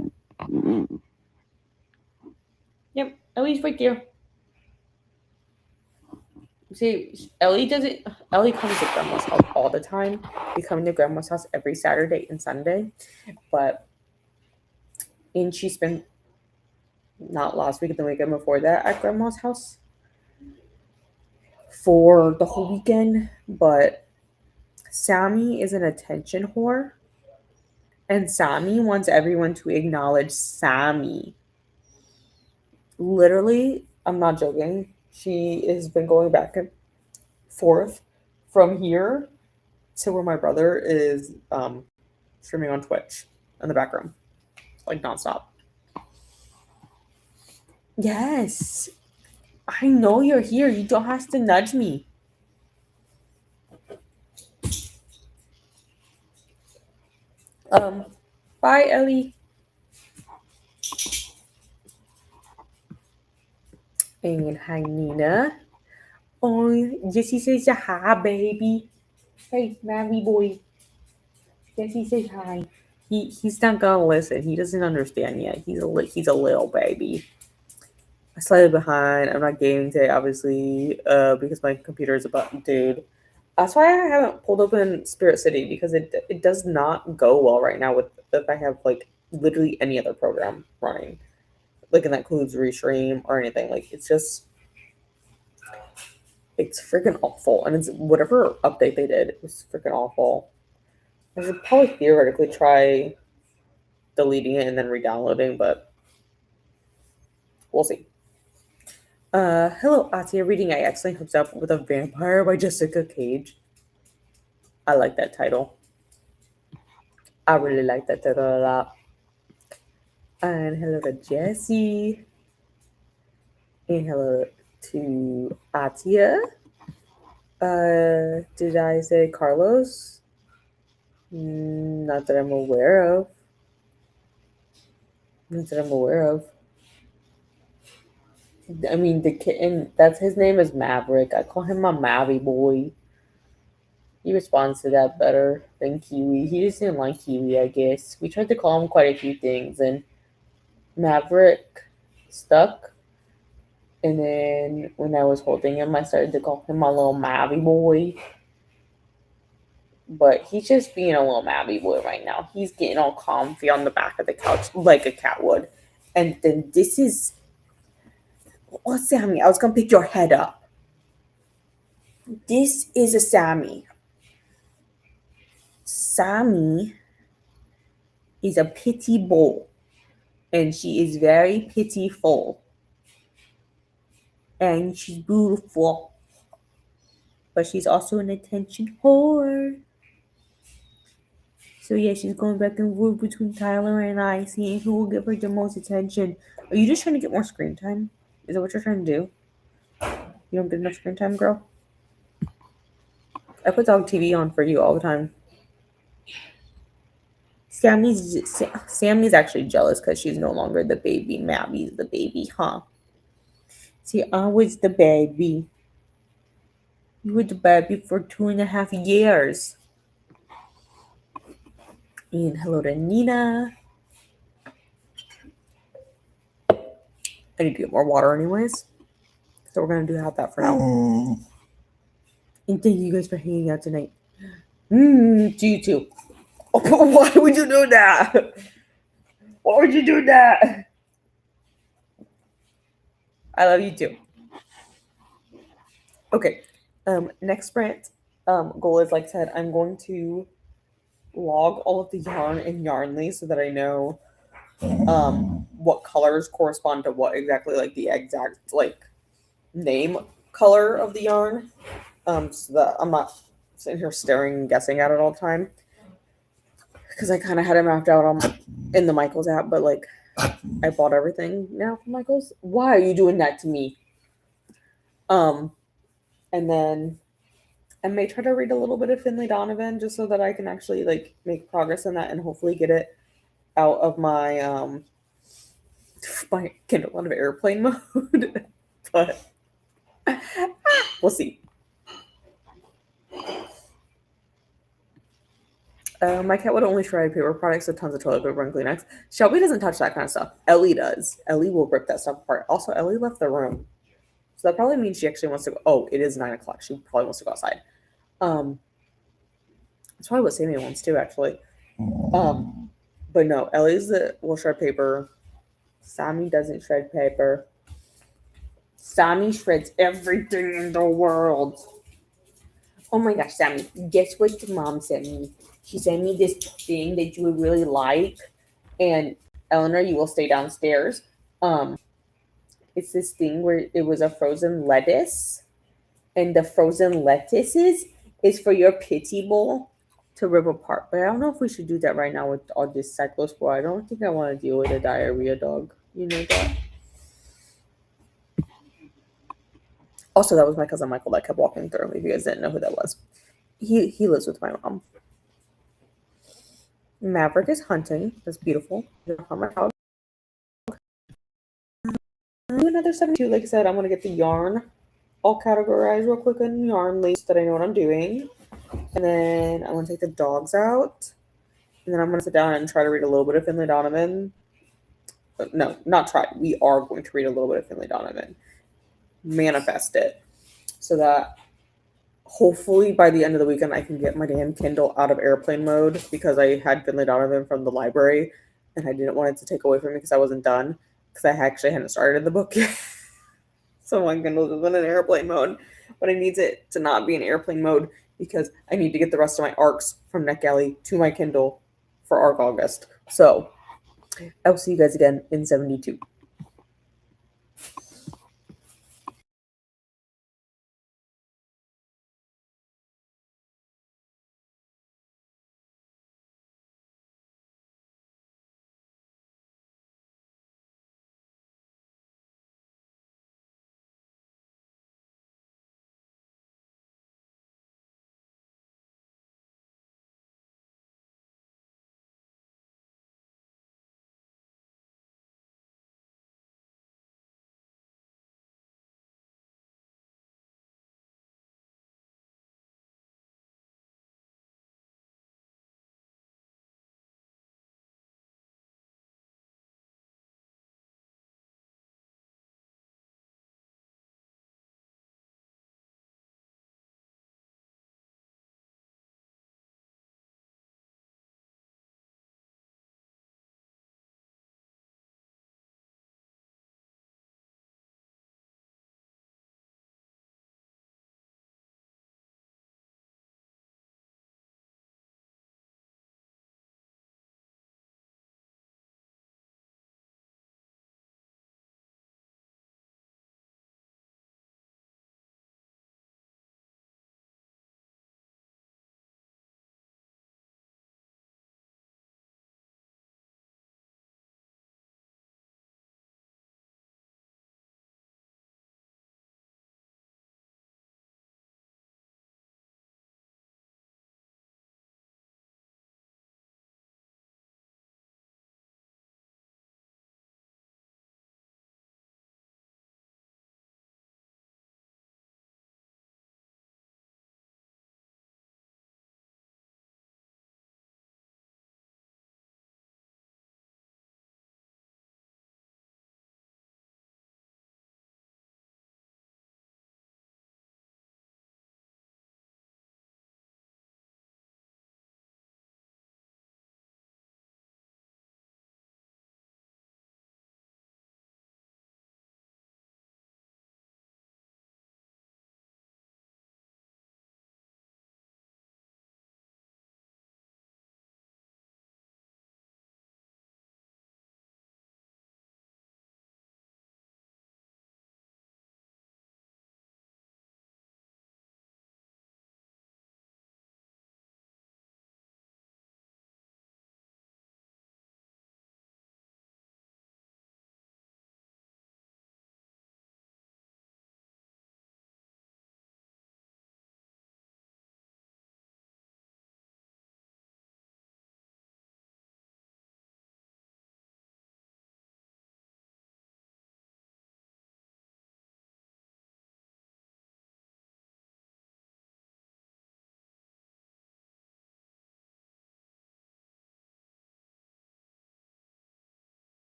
Yep, Ellie's right there. See, Ellie does it. Ellie comes to Grandma's house all the time. We come to Grandma's house every Saturday and Sunday. And she spent not last week, the weekend before that at grandma's house for the whole weekend, but Sammy is an attention whore, and Sammy wants everyone to acknowledge Sammy. Literally, I'm not joking. She has been going back and forth from here to where my brother is streaming on Twitch in the back room, like nonstop. Yes, I know you're here. You don't have to nudge me. Bye, Ellie. And hi, Nina. Oh, Jesse says hi, baby. Hey, Mammy boy. Jesse says hi. He's not gonna listen. He doesn't understand yet. He's a little baby. I'm slightly behind. I'm not gaming today, obviously, because my computer is about dude. That's why I haven't pulled open Spirit City, because it does not go well right now with if I have like literally any other program running, like, and that includes Restream or anything. Like, it's freaking awful, and it's whatever update they did, it was freaking awful. I should probably theoretically try deleting it and then re-downloading, but we'll see. Hello, Atia. Reading I accidentally hooked up with a vampire by Jessica Cage. I like that title. I really like that title a lot. And hello to Jessie. And hello to Atia. Did I say Carlos? Not that I'm aware of. I mean, the kitten, that's his name is Maverick. I call him my Mavy boy. He responds to that better than Kiwi. He just didn't like Kiwi, I guess. We tried to call him quite a few things, and Maverick stuck. And then when I was holding him, I started to call him my little Mavy boy. But he's just being a little Mavy boy right now. He's getting all comfy on the back of the couch like a cat would. And then this is... Oh, Sammy, I was going to pick your head up. This is a Sammy. Sammy is a pity bowl. And she is very pitiful. And she's beautiful. But she's also an attention whore. So yeah, she's going back and forth between Tyler and I, seeing who will give her the most attention. Are you just trying to get more screen time? Is that what you're trying to do? You don't get enough screen time, girl? I put dog TV on for you all the time. Sammy's actually jealous because she's no longer the baby. Maddie's the baby, huh? See, I was the baby. You were the baby for 2.5 years. And hello to Nina. I need to get more water anyways. So we're going to have that for now. And thank you guys for hanging out tonight. To you too. Oh, why would you do that? Why would you do that? I love you too. Okay. Next sprint goal is, like I said, I'm going to log all of the yarn in Yarnly so that I know what colors correspond to what exactly, like the exact like name color of the yarn. So that I'm not sitting here staring and guessing at it all the time. Because I kind of had it mapped out in the Michaels app, but like I bought everything now from Michaels. Why are you doing that to me? And then I may try to read a little bit of Finley Donovan just so that I can actually like make progress in that and hopefully get it out of my my Kindle out of airplane mode. But we'll see. My cat would only try paper products with tons of toilet paper and Kleenex. Shelby doesn't touch that kind of stuff. Ellie does. Ellie will rip that stuff apart. Also, Ellie left the room. So that probably means she actually wants to go. Oh, it is 9 o'clock. She probably wants to go outside. That's probably what Sammy wants to, actually. But no, Ellie's will shred paper. Sammy doesn't shred paper. Sammy shreds everything in the world. Oh my gosh, Sammy, guess what your mom sent me? She sent me this thing that you would really like. And Eleanor, you will stay downstairs. It's this thing where it was a frozen lettuce, and the frozen lettuces is for your pity bowl to rip apart. But I don't know if we should do that right now with all this cyclospore. I don't think I want to deal with a diarrhea dog. You know that? Also, that was my cousin Michael that kept walking through. If you guys didn't know who that was, he lives with my mom. Maverick is hunting. That's beautiful. On my dog. Do another 72. Like I said, I'm gonna get the yarn all categorized real quick in yarn lace that I know what I'm doing, and then I'm gonna take the dogs out, and then I'm gonna sit down and try to read a little bit of Finlay Donovan. But no, not try. We are going to read a little bit of Finlay Donovan. Manifest it so that hopefully by the end of the weekend I can get my damn Kindle out of airplane mode because I had Finlay Donovan from the library and I didn't want it to take away from me because I wasn't done because I actually hadn't started the book yet. So my Kindle is in an airplane mode, but I need it to not be in airplane mode because I need to get the rest of my arcs from NetGalley to my Kindle for ARC August. So I'll see you guys again in 72.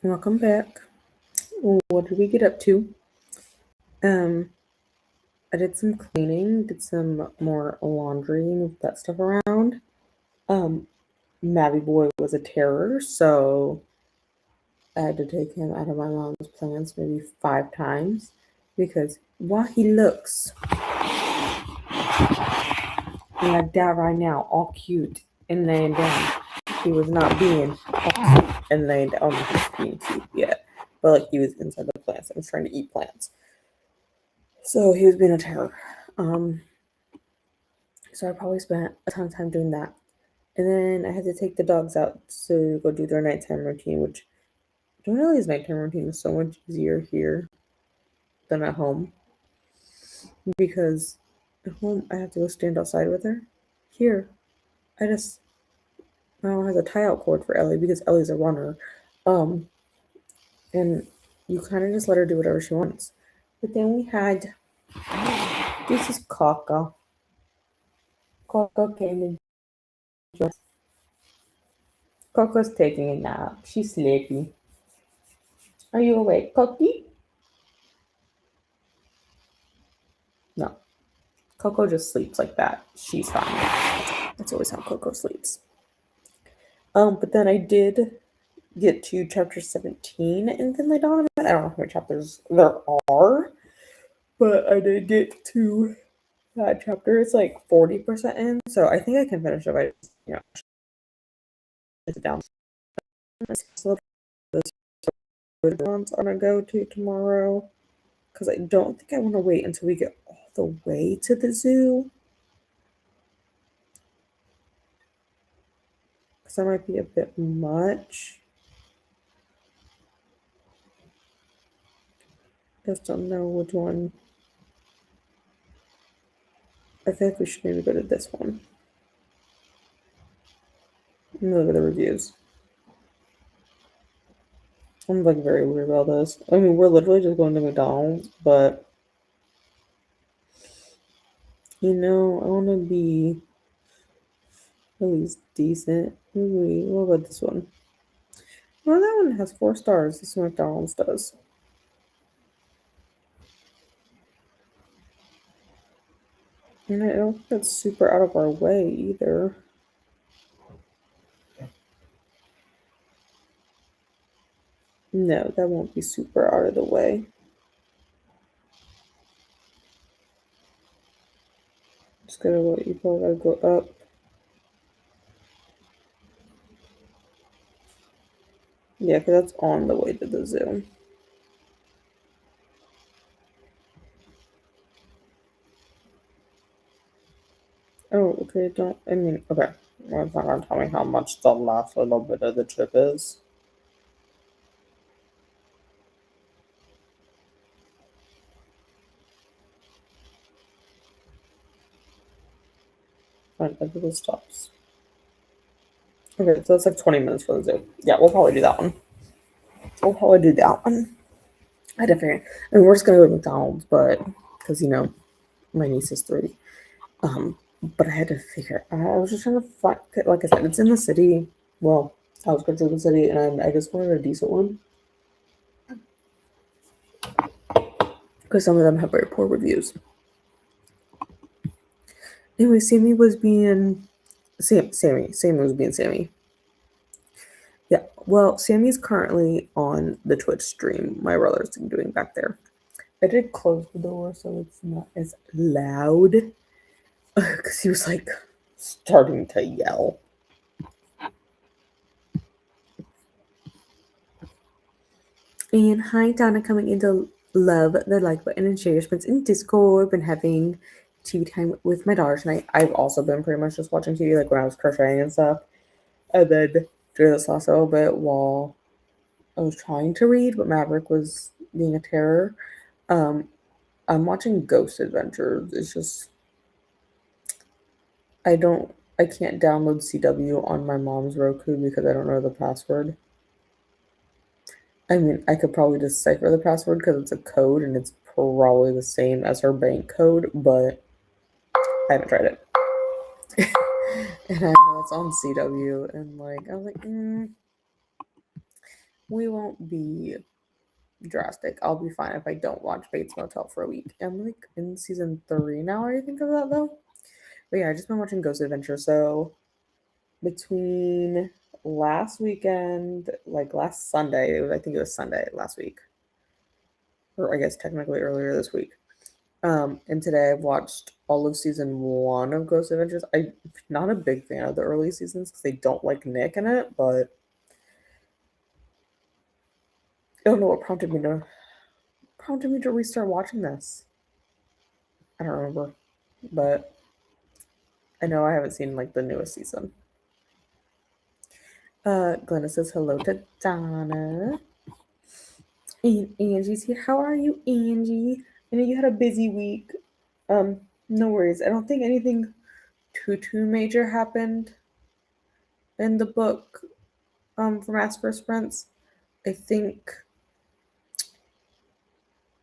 Welcome back. What did we get up to? I did some cleaning, did some more laundry, moved that stuff around. Mabby boy was a terror, so I had to take him out of my mom's plants maybe 5 times because while he looks like that right now, all cute and laying down, he was not being all cute and laying down. Oh, he was being cute yet, but like he was inside the plants and was trying to eat plants. So he was being a terror. So I probably spent a ton of time doing that. And then I had to take the dogs out to go do their nighttime routine, which Jonelli's nighttime routine is so much easier here than at home. Because at home I have to go stand outside with her. Here, my mom has a tie-out cord for Ellie because Ellie's a runner. And you kind of just let her do whatever she wants. But then we had, this is Coco. Coco came and joined us. Coco's taking a nap. She's sleepy. Are you awake, Cokie? No. Coco just sleeps like that. She's fine. That's always how Coco sleeps. But then I did get to chapter 17 in Finley Donovan. I don't know how many chapters there are, but I did get to that chapter. It's like 40% in, so I think I can finish it by sit down. So this ones I'm gonna go to tomorrow because I don't think I want to wait until we get all the way to the zoo. Because that might be a bit much. Just don't know which one. I think we should maybe go to this one. Let me look at the reviews. I'm like very weird about this. I mean, we're literally just going to McDonald's, but you know, I want to be at least decent. Maybe, what about this one? Well, that one has 4 stars. This McDonald's does. And I don't think that's super out of our way either. No, that won't be super out of the way. Just gotta let you probably gotta go up. Yeah, because that's on the way to the zoo. Oh, okay, okay. Well, it's not gonna tell me how much the last little bit of the trip is. Fine, everything stops. Okay, so that's like 20 minutes for the zoo. Yeah, we'll probably do that one. I definitely. I mean, we're just gonna go to McDonald's, but because you know, my niece is 3. But I had to figure. I was just trying to find. Like I said, it's in the city. Well, outskirts of the city, and I just wanted a decent one because some of them have very poor reviews. Anyway, Sammy was being Sammy. Yeah, well, Sammy's currently on the Twitch stream my brother's doing back there. I did close the door so it's not as loud because he was like starting to yell. And hi, Donna, coming in to love the like button and share your spins in Discord. Been having TV time with my daughter tonight. I've also been pretty much just watching TV, like when I was crocheting and stuff. And then doing this last little bit while I was trying to read, but Maverick was being a terror. I'm watching Ghost Adventures. It's just I can't download CW on my mom's Roku because I don't know the password. I mean, I could probably decipher the password because it's a code and it's probably the same as her bank code, but I haven't tried it. And I know it's on CW, and like, I was like, We won't be drastic. I'll be fine if I don't watch Bates Motel for a week. I'm like in season 3 now. What do you think of that though? But yeah, I just been watching Ghost Adventure. So between last weekend, like last Sunday, I think it was Sunday last week, or I guess technically earlier this week. And today I've watched all of season 1 of Ghost Adventures. I'm not a big fan of the early seasons because they don't like Nick in it, but I don't know what prompted me to restart watching this. I don't remember, but I know I haven't seen like the newest season. Glenna says hello to Donna. And Angie's here. How are you, Angie? I know you had a busy week. No worries. I don't think anything too major happened in the book from Asper's Prince. I think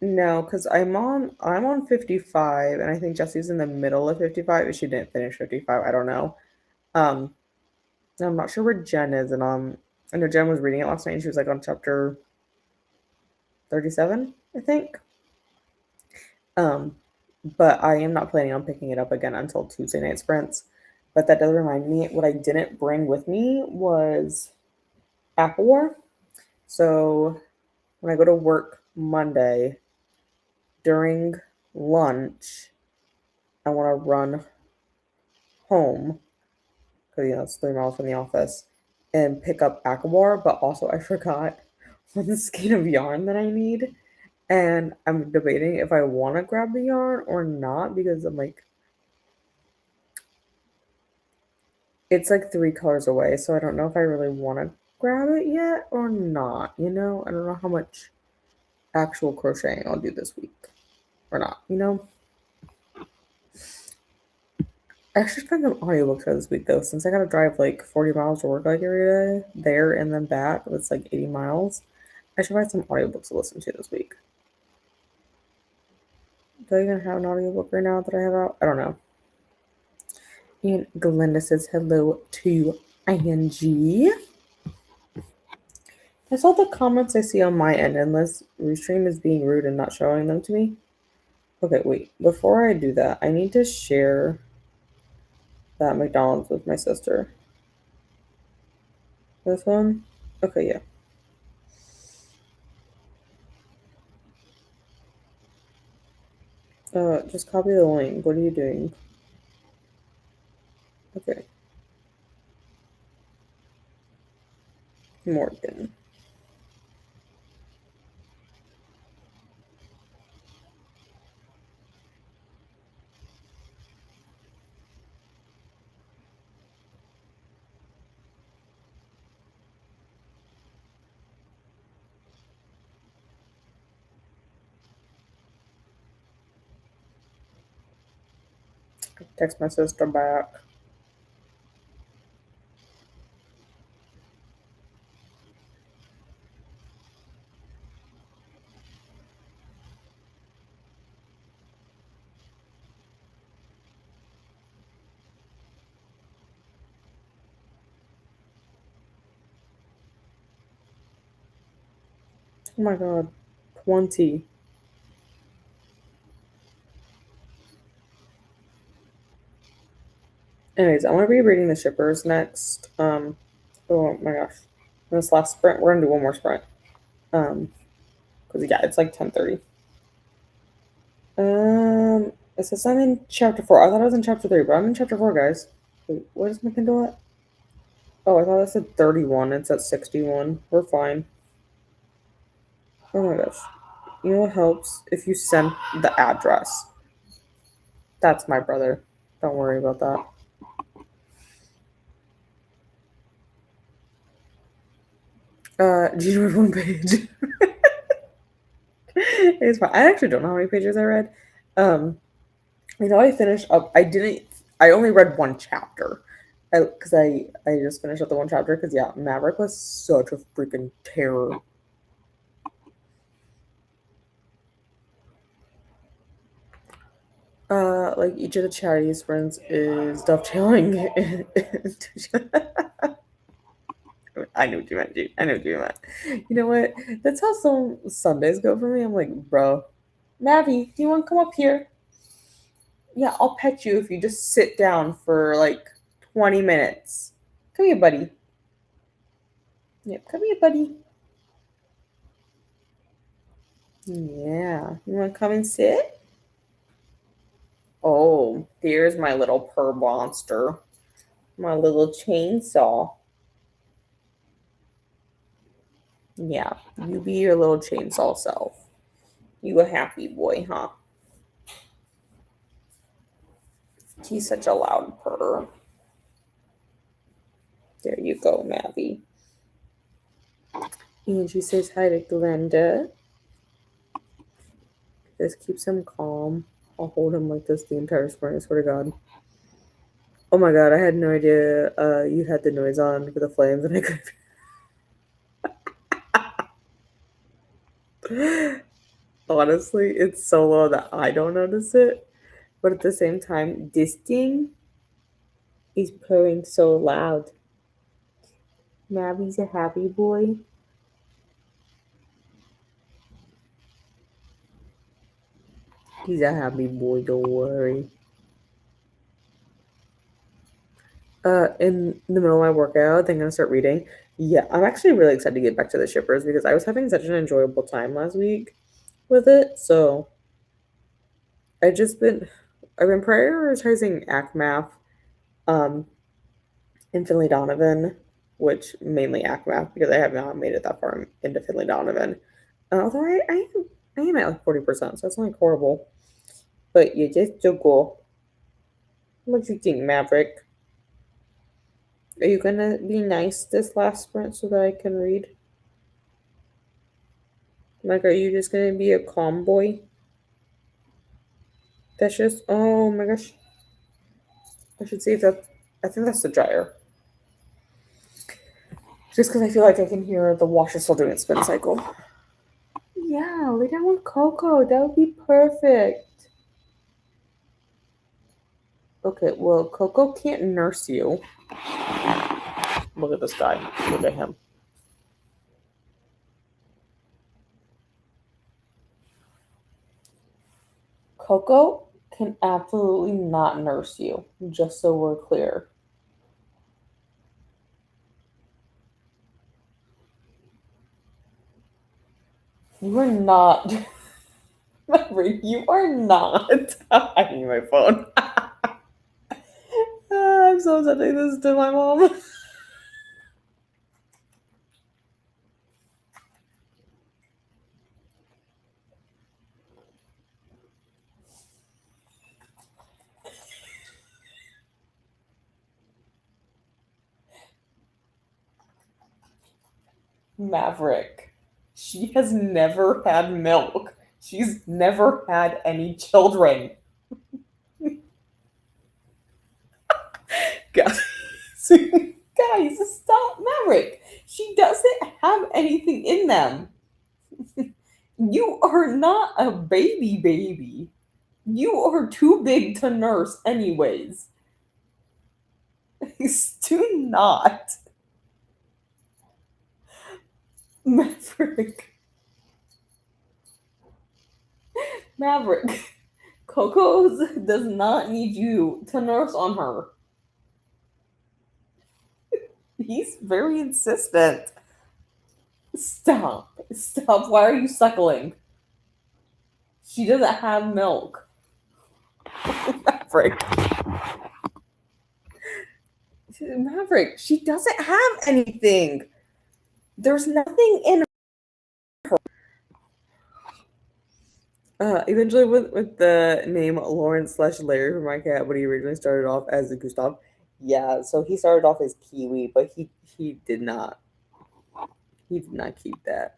no, because I'm on 55, and I think Jesse's in the middle of 55. If she didn't finish 55, I don't know. Um, I'm not sure where Jen is, and I know Jen was reading it last night, and she was like on chapter 37, I think. But I am not planning on picking it up again until Tuesday night sprints. But that does remind me, what I didn't bring with me was Appleware. So when I go to work Monday, during lunch, I want to run home, because it's 3 miles from the office, and pick up Akawar, but also I forgot one skein of yarn that I need. And I'm debating if I want to grab the yarn or not, because I'm like, it's like 3 colors away, so I don't know if I really want to grab it yet or not, I don't know how much actual crocheting I'll do this week or not, I actually find some audiobooks for this week though, since I gotta drive like 40 miles to work like every day, there and then back. It's like 80 miles. I should find some audiobooks to listen to this week. Do I even have an audiobook right now that I have out? I don't know. And Glenda says hello to Angie. That's all the comments I see on my end, unless Restream is being rude and not showing them to me. Okay, wait. Before I do that, I need to share that McDonald's with my sister. This one? Okay, yeah. Just copy the link. What are you doing? Okay. Morgan. Text my sister back. Oh my god. 20. Anyways, I'm gonna be reading The Shippers next. Oh my gosh. This last sprint, we're gonna do one more sprint. Because yeah, it's like 10:30. It says I'm in chapter 4. I thought I was in chapter 3, but I'm in chapter 4, guys. Wait, what is my Kindle at? Oh, I thought it said 31. It's at 61. We're fine. Oh my gosh. You know what helps? If you send the address. That's my brother. Don't worry about that. Do you read one page? It's fine. I actually don't know how many pages I read. I know I finished up. I only read one chapter. Because I just finished up the one chapter. Because yeah, Maverick was such a freaking terror. Like each of the charity sprints is dovetailing. I knew what you meant, dude. I knew what you meant. You know what? That's how some Sundays go for me. I'm like, bro, Mavi, do you want to come up here? Yeah, I'll pet you if you just sit down for like 20 minutes. Come here, buddy. Yep, come here, buddy. Yeah. You want to come and sit? Oh, there's my little purr monster. My little chainsaw. Yeah, you be your little chainsaw self. You a happy boy, huh? He's such a loud purr. There you go, Mavi. Angie says hi to Glenda. This keeps him calm. I'll hold him like this the entire spring, I swear to God. Oh my God, I had no idea you had the noise on for the flames, and I could. Honestly, it's so low that I don't notice it. But at the same time, this thing is purring so loud. Mavi's a happy boy. He's a happy boy, don't worry. In the middle of my workout, I think I'm gonna start reading. Yeah, I'm actually really excited to get back to the shippers because I was having such an enjoyable time last week with it. So I've been prioritizing ACMAF, um, and Finley Donovan, which mainly ACMAF because I have not made it that far into Finley Donovan. Although I am at like 40%, so it's not like horrible. But you just to go. What do you think, Maverick? Are you gonna be nice this last sprint so that I can read? Like, are you just gonna be a calm boy? That's just, oh my gosh. I should see if I think that's the dryer. Just because I feel like I can hear the washer still doing its spin cycle. Yeah, lay down with Coco. That would be perfect. Okay, well, Coco can't nurse you. Look at this guy. Look at him. Coco can absolutely not nurse you, just so we're clear. You are not. You are not. I need my phone. I'm so sending this to my mom. Maverick. She has never had milk. She's never had any children. Guys, guys, stop, Maverick. She doesn't have anything in them. You are not a baby. You are too big to nurse, anyways. Do not. Maverick. Maverick. Coco's does not need you to nurse on her. He's very insistent. Stop. Stop. Why are you suckling? She doesn't have milk. Maverick. Maverick, she doesn't have anything. There's nothing in her. Eventually, with the name Lawrence/Larry for my cat, when he originally started off as a Gustav, yeah. So he started off as Kiwi, but he did not. He did not keep that.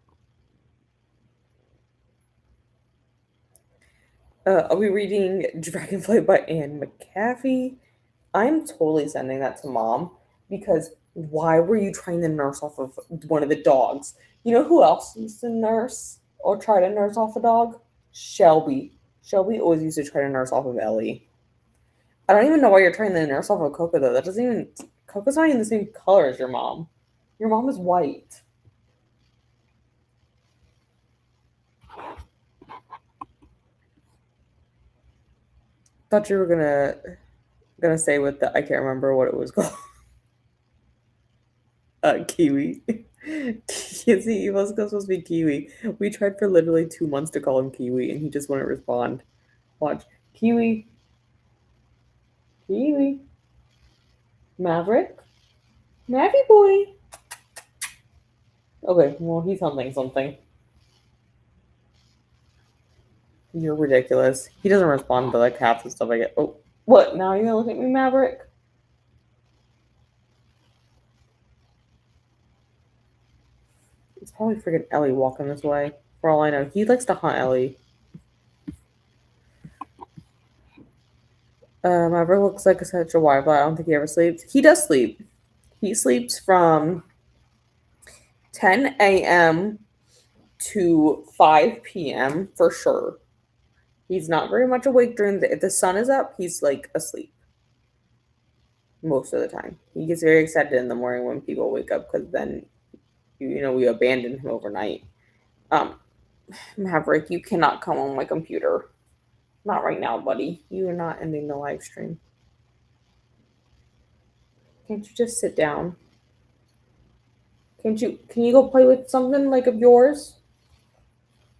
Are we reading Dragonflight by Anne McCaffey? I'm totally sending that to Mom because why were you trying to nurse off of one of the dogs? You know who else used to nurse or try to nurse off a dog? Shelby. Shelby always used to try to nurse off of Ellie. I don't even know why you're trying to nurse off of Coco though. That doesn't even. Coco's not even the same color as your mom. Your mom is white. Thought you were gonna say with the I can't remember what it was called. Kiwi. He was supposed to be Kiwi. We tried for literally 2 months to call him Kiwi, and he just wouldn't respond. Watch. Kiwi. Kiwi. Maverick. Mavy boy. Okay, well, he's something. You're ridiculous. He doesn't respond to like half the stuff I get. Oh, what? Now you're gonna look at me, Maverick? It's probably freaking Ellie walking this way. For all I know, he likes to hunt Ellie. Maverick looks like such a wild, but I don't think he ever sleeps. He does sleep. He sleeps from 10 a.m. to 5 p.m. for sure. He's not very much awake during the if the sun is up, he's like asleep. Most of the time. He gets very excited in the morning when people wake up because then we abandon him overnight. Maverick, you cannot come on my computer. Not right now, buddy. You are not ending the live stream. Can't you just sit down? Can you go play with something like of yours?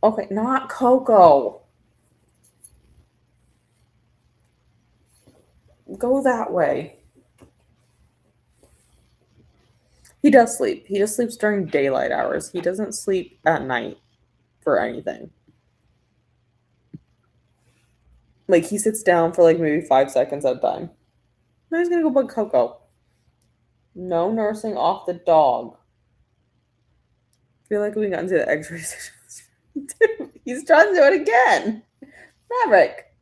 Okay, not Coco. Go that way. He does sleep. He just sleeps during daylight hours. He doesn't sleep at night for anything. Like, he sits down for like maybe 5 seconds at a time. Now he's gonna go bug Coco. No nursing off the dog. I feel like we got into the x-ray sessions. Dude, he's trying to do it again. Maverick.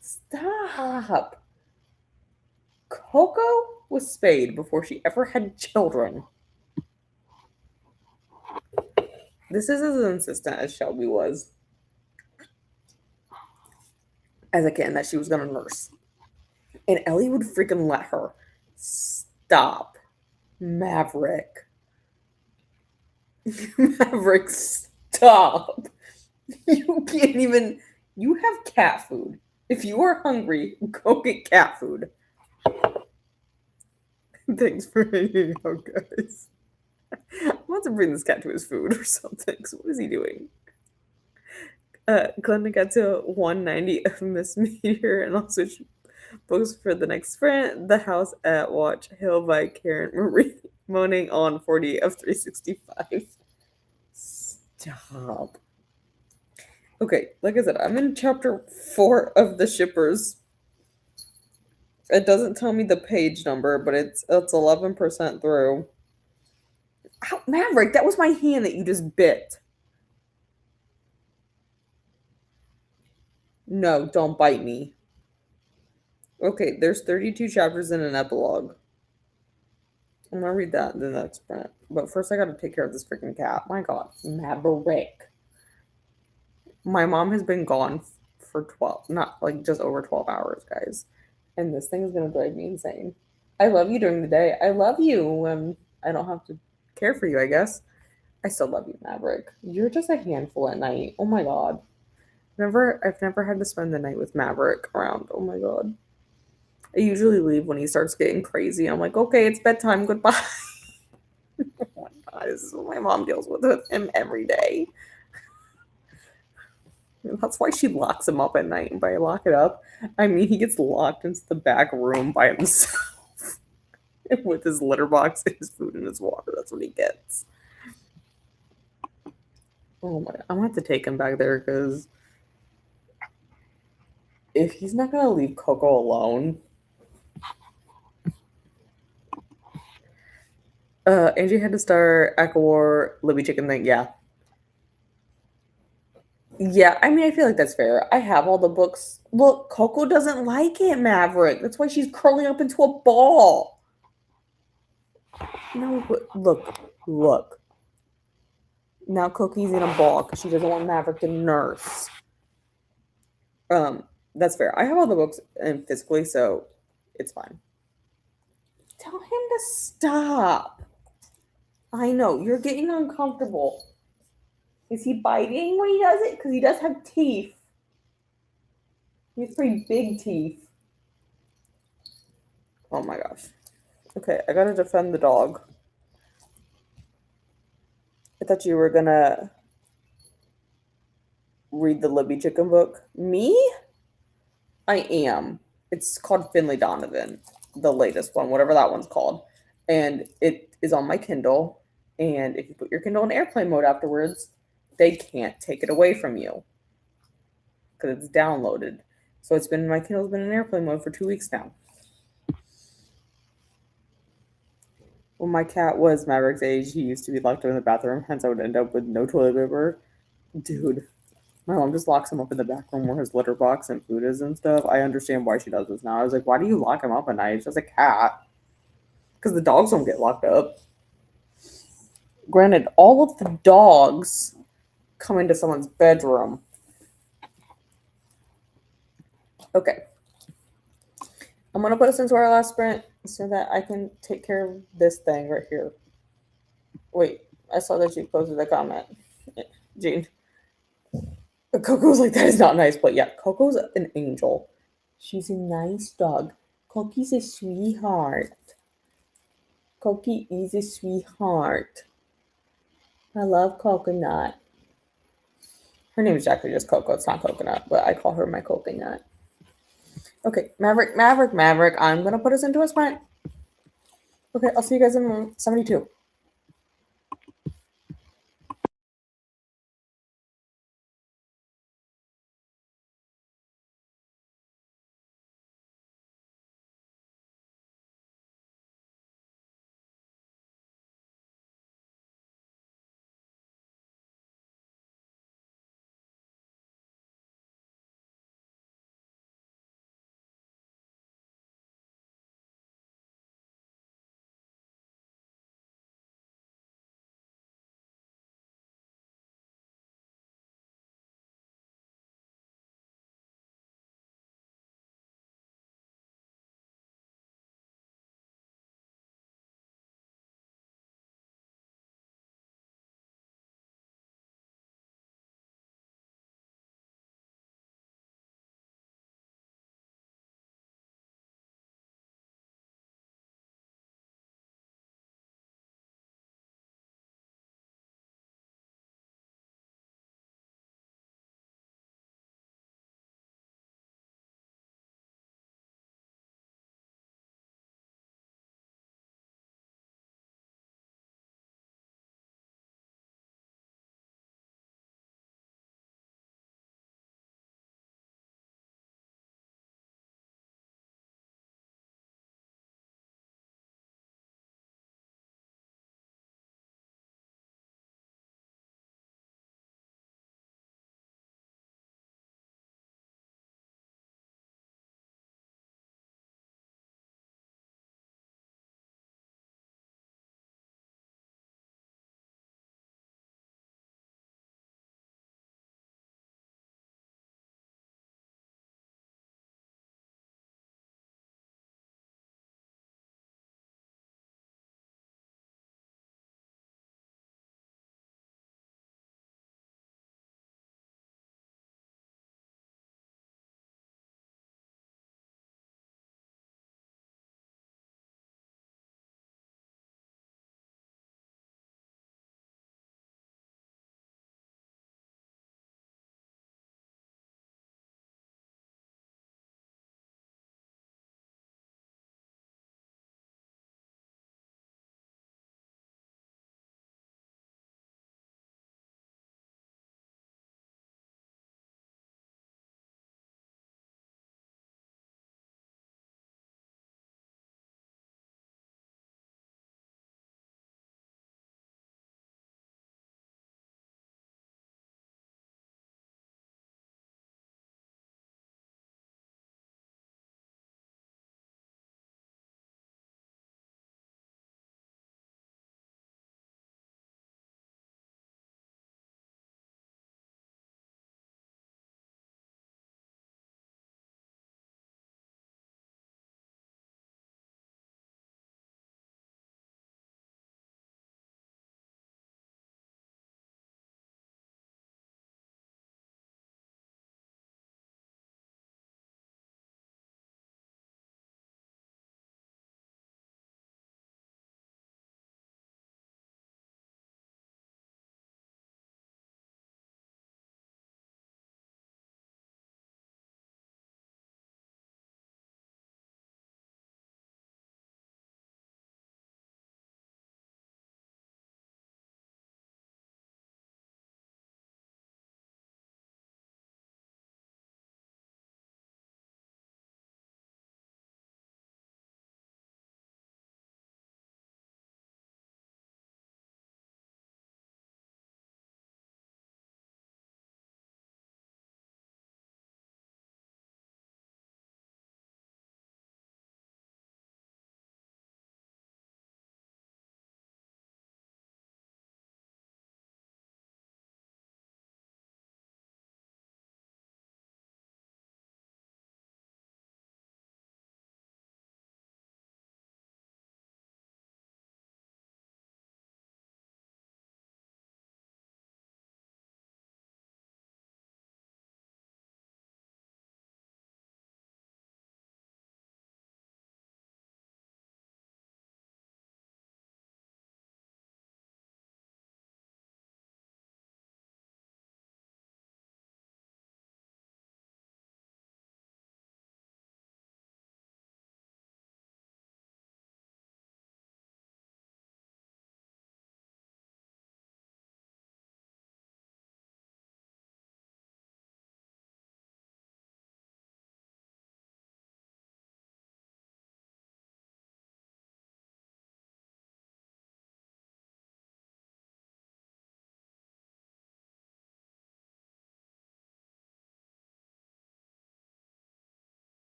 Stop. Coco was spayed before she ever had children. This is as insistent as Shelby was as a kitten that she was gonna nurse. And Ellie would freaking let her. Stop. Maverick. Maverick, stop. You can't even. You have cat food. If you are hungry, go get cat food. Thanks for hanging out, guys. I want to bring this cat to his food or something. So what is he doing? Glenda got to 190 of Miss Meteor and also books for the next sprint. The House at Watch Hill by Karen Marie moaning on 40 of 365. Stop. Okay, like I said, I'm in chapter 4 of the Shippers. It doesn't tell me the page number, but it's 11% through. Ow, Maverick, that was my hand that you just bit. No, don't bite me. Okay, there's 32 chapters in an epilogue. I'm gonna read that in the next sprint. But first I gotta take care of this freaking cat. My god, Maverick. My mom has been gone for 12, not like just over 12 hours, guys. And this thing is gonna drive me insane. I love you during the day. I love you when I don't have to care for you, I guess. I still love you, Maverick. You're just a handful at night. Oh my god. I've never had to spend the night with Maverick around. Oh my god. I usually leave when he starts getting crazy. I'm like, okay, it's bedtime. Goodbye. Oh my god, this is what my mom deals with him every day. That's why she locks him up at night. And by lock it up, I mean he gets locked into the back room by himself with his litter box and his food and his water. That's what he gets. Oh my! I'm gonna have to take him back there because if he's not gonna leave Coco alone. Angie had to start Echo War, Libby Chicken thing. Yeah. Yeah, I mean, I feel like that's fair. I have all the books. Look, Coco doesn't like it, Maverick. That's why she's curling up into a ball. No, look. Now Cookie's in a ball because she doesn't want Maverick to nurse. That's fair. I have all the books physically, so it's fine. Tell him to stop. I know, you're getting uncomfortable. Is he biting when he does it? Because he does have teeth. He has pretty big teeth. Oh my gosh. Okay, I gotta defend the dog. I thought you were gonna read the Libby Chicken book. Me? I am. It's called Finley Donovan, the latest one, whatever that one's called. And it is on my Kindle. And if you put your Kindle in airplane mode afterwards, they can't take it away from you because it's downloaded. So it's been my Kindle's been in airplane mode for 2 weeks now. When my cat was Maverick's age, he used to be locked up in the bathroom, hence I would end up with no toilet paper. Dude, my mom just locks him up in the back room where his litter box and food is and stuff. I understand why she does this now. I was like, why do you lock him up at night? It's just a cat. Because the dogs don't get locked up. Granted, all of the dogs come into someone's bedroom. Okay. I'm going to put us into our last sprint so that I can take care of this thing right here. Wait, I saw that you posted a comment. Jean. Coco's like, that is not nice, but yeah, Coco's an angel. She's a nice dog. Cookie's a sweetheart. Cookie is a sweetheart. I love Coconut. Her name is actually just Coco. It's not Coconut, but I call her my Coconut. Okay, Maverick. I'm going to put us into a sprint. Okay, I'll see you guys in 72.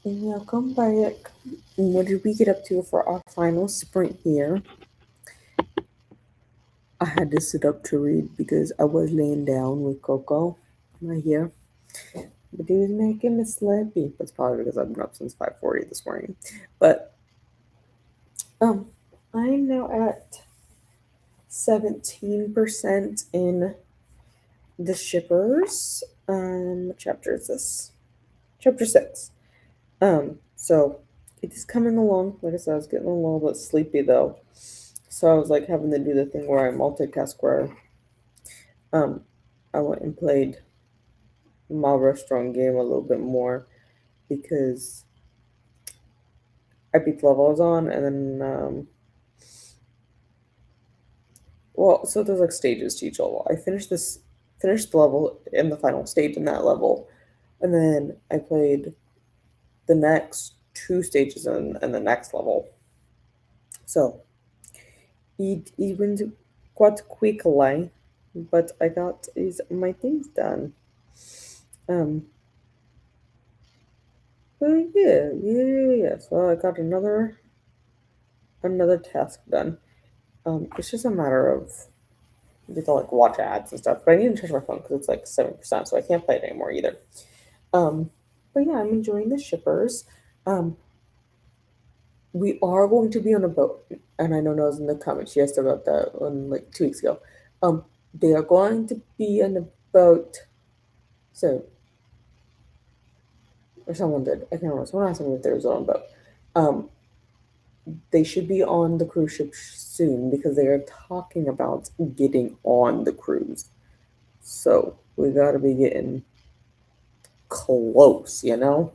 Welcome back. What did we get up to for our final sprint here? I had to sit up to read because I was laying down with Coco right here. But he was making me sleepy. That's probably because I've been up since 5:40 this morning. But I'm now at 17% in the shippers. What chapter is this? Chapter 6. So it is coming along. Like I said, I was getting a little bit sleepy though. So I was like having to do the thing where I multitask where um I went and played my restaurant game a little bit more because I beat the level I was on and then well, so there's like stages to each level. I finished the level in the final stage in that level, and then I played the next two stages in the next level. So it went quite quickly, but I got my things done. Um, but yeah. So I got another task done. It's just a matter of you have to like watch ads and stuff. But I need to charge my phone because it's like 7%, so I can't play it anymore either. But yeah, I'm enjoying the shippers. Um, we are going to be on a boat, and I know Noah's in the comments. She asked about that one like 2 weeks ago. They are going to be on a boat soon, or someone did. I can't remember. Someone asked me if there was on a boat. Um, they should be on the cruise ship soon because they are talking about getting on the cruise. So we got to be getting close, you know.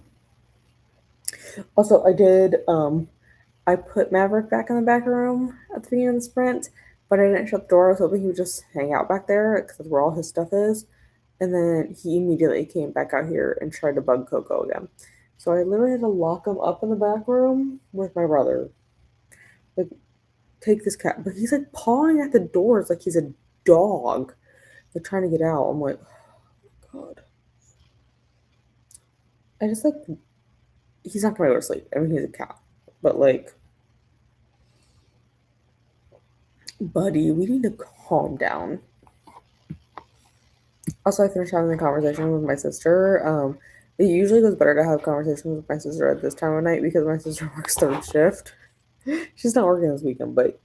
Also, I put Maverick back in the back room at the beginning of the sprint, but I didn't shut the door. I was hoping he would just hang out back there because that's where all his stuff is. And then he immediately came back out here and tried to bug Coco again. So I literally had to lock him up in the back room with my brother. Like, take this cat. But he's like pawing at the doors like he's a dog. Like trying to get out. I'm like, oh, God. I just like, he's not gonna go to sleep. I mean, he's a cat. But like, buddy, we need to calm down. Also, I finished having a conversation with my sister. It usually goes better to have conversations with my sister at this time of night because my sister works third shift. She's not working this weekend, but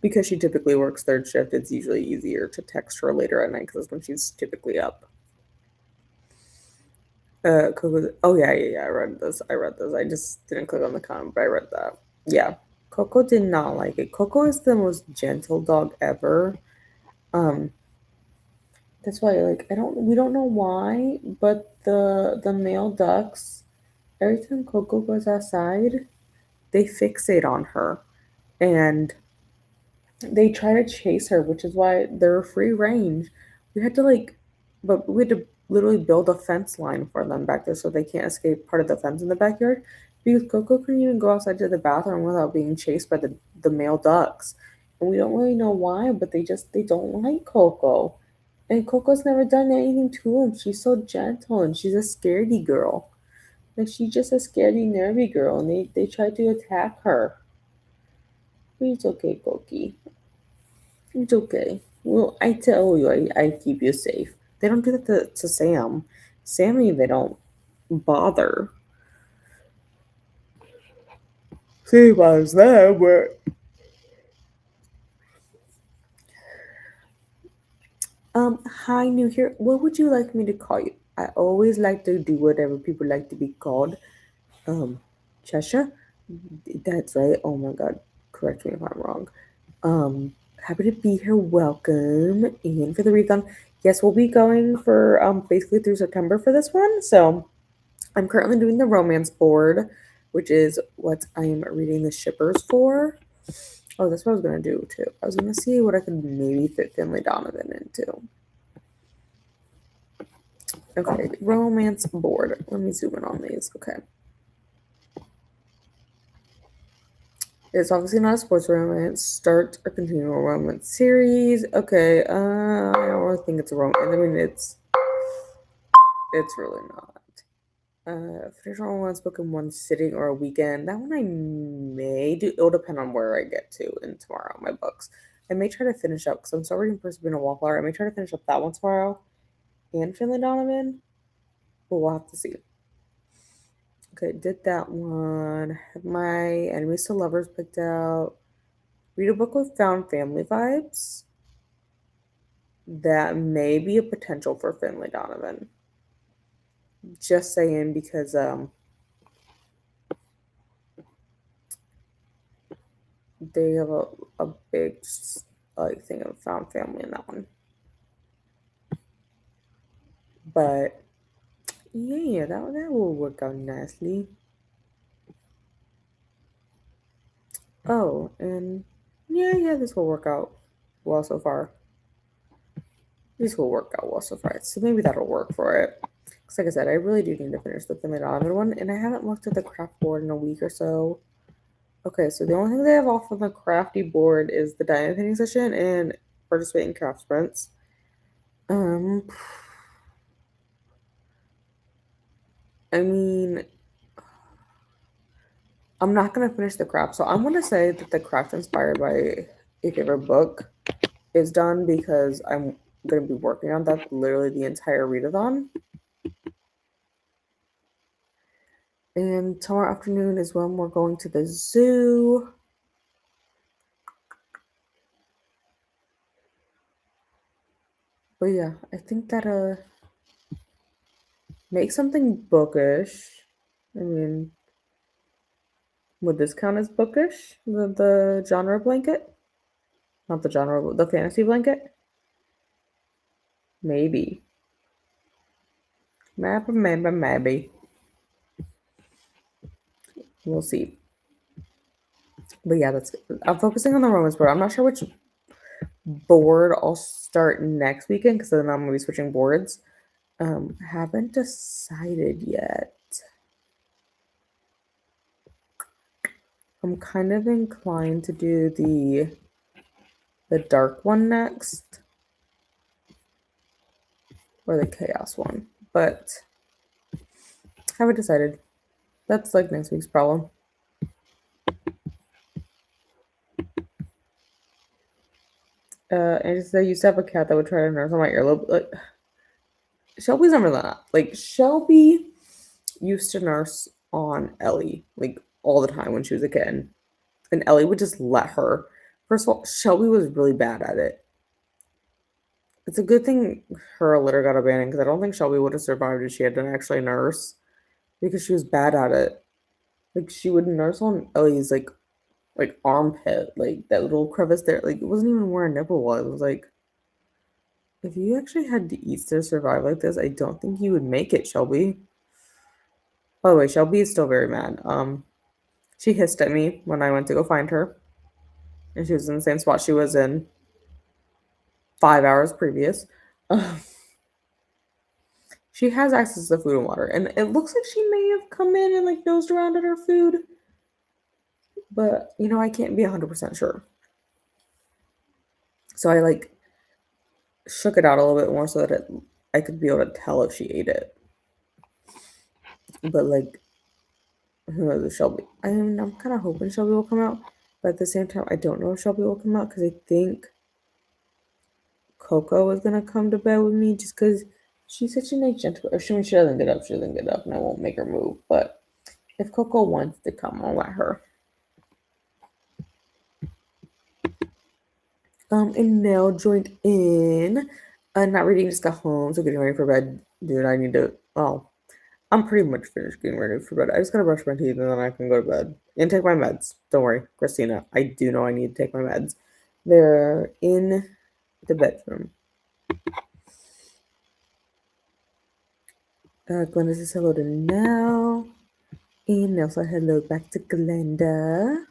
because she typically works third shift, it's usually easier to text her later at night because that's when she's typically up. Coco, oh yeah. I read this. I just didn't click on the comment, but I read that. Yeah, Coco did not like it. Coco is the most gentle dog ever. Um, That's why, like, we don't know why, but the male ducks, every time Coco goes outside, they fixate on her, and they try to chase her, which is why they're free range. We had to but we had to literally build a fence line for them back there so they can't escape part of the fence in the backyard, because Coco couldn't even go outside to the bathroom without being chased by the male ducks, and we don't really know why, but they don't like Coco. And Coco's never done anything to him. She's so gentle and she's a scaredy girl. Like she's just a scaredy, nervy girl, and they try to attack her. But it's okay, Cokie. It's okay. Well, I tell you, I keep you safe. They don't do that to Sam. Sammy, they don't bother. Same as that, but hi, new here. What would you like me to call you? I always like to do whatever people like to be called. Um, Cheshire? That's right. Oh my God. Correct me if I'm wrong. Happy to be here. Welcome in for the recon. Yes, we'll be going for basically through September for this one. So I'm currently doing the romance board, which is what I'm reading the shippers for. Oh, that's what I was gonna do too. I was gonna see what I could maybe fit Finley Donovan into. Okay, romance board. Let me zoom in on these. Okay. It's obviously not a sports romance. Start or continue a romance series. Okay, I don't really think it's a romance. I mean, it's really not. Finish all one's book in one sitting or a weekend. That one I may do. It'll depend on where I get to in tomorrow. My books. I may try to finish up because I'm still reading Perseverance and Wallflower. I may try to finish up that one tomorrow and Finley Donovan. But we'll have to see. Okay, did that one. Have my enemies to lovers picked out. Read a book with found family vibes. That may be a potential for Finley Donovan. Just saying because they have a big thing of found family in that one. But yeah, that will work out nicely. Oh, and yeah, this will work out well so far. This will work out well so far. So maybe that'll work for it. Because like I said, I really do need to finish the Finley Donovan one, and I haven't looked at the craft board in a week or so. Okay, so the only thing they have off on the crafty board is the diamond painting session and participate in craft sprints. I mean, I'm not gonna finish the craft, so I'm gonna say that the craft inspired by a favorite book is done because I'm gonna be working on that literally the entire readathon. And tomorrow afternoon is when we're going to the zoo. But yeah, I think that make something bookish. I mean, would this count as bookish? The genre blanket? Not the genre, the fantasy blanket? Maybe. Maybe. We'll see. But yeah, I'm focusing on the romance board. I'm not sure which board I'll start next weekend because then I'm gonna be switching boards. Haven't decided yet. I'm kind of inclined to do the dark one next. Or the chaos one. But haven't decided. That's like next week's problem. And I used to have a cat that would try to nurse on my earlobe. Like, Shelby's never done that. Like, Shelby used to nurse on Ellie, like, all the time when she was a kid. And Ellie would just let her. First of all, Shelby was really bad at it. It's a good thing her litter got abandoned because I don't think Shelby would have survived if she had to actually nurse because she was bad at it. Like, she would nurse on Ellie's, like armpit, like that little crevice there. Like, it wasn't even where a nipple was. It was like, if you actually had to eat to survive like this, I don't think you would make it, Shelby. By the way, Shelby is still very mad. She hissed at me when I went to go find her, and she was in the same spot she was in 5 hours previous. She has access to food and water, and it looks like she may have come in and like nosed around at her food, but I can't be 100% sure. So I like shook it out a little bit more so that I could be able to tell if she ate it. But like, who knows if Shelby? I'm kind of hoping Shelby will come out, but at the same time, I don't know if Shelby will come out because I think Coco is gonna come to bed with me just because she's such a nice gentle. Assuming she doesn't get up, she doesn't get up, and I won't make her move. But if Coco wants to come, I'll let her. And Nell joined in. Not reading, just got home, so getting ready for bed. Dude, I need to. Well, I'm pretty much finished getting ready for bed. I just gotta brush my teeth and then I can go to bed and take my meds. Don't worry, Christina. I do know I need to take my meds. They're in the bedroom. Glenda says hello to Nell. And Nell said hello back to Glenda.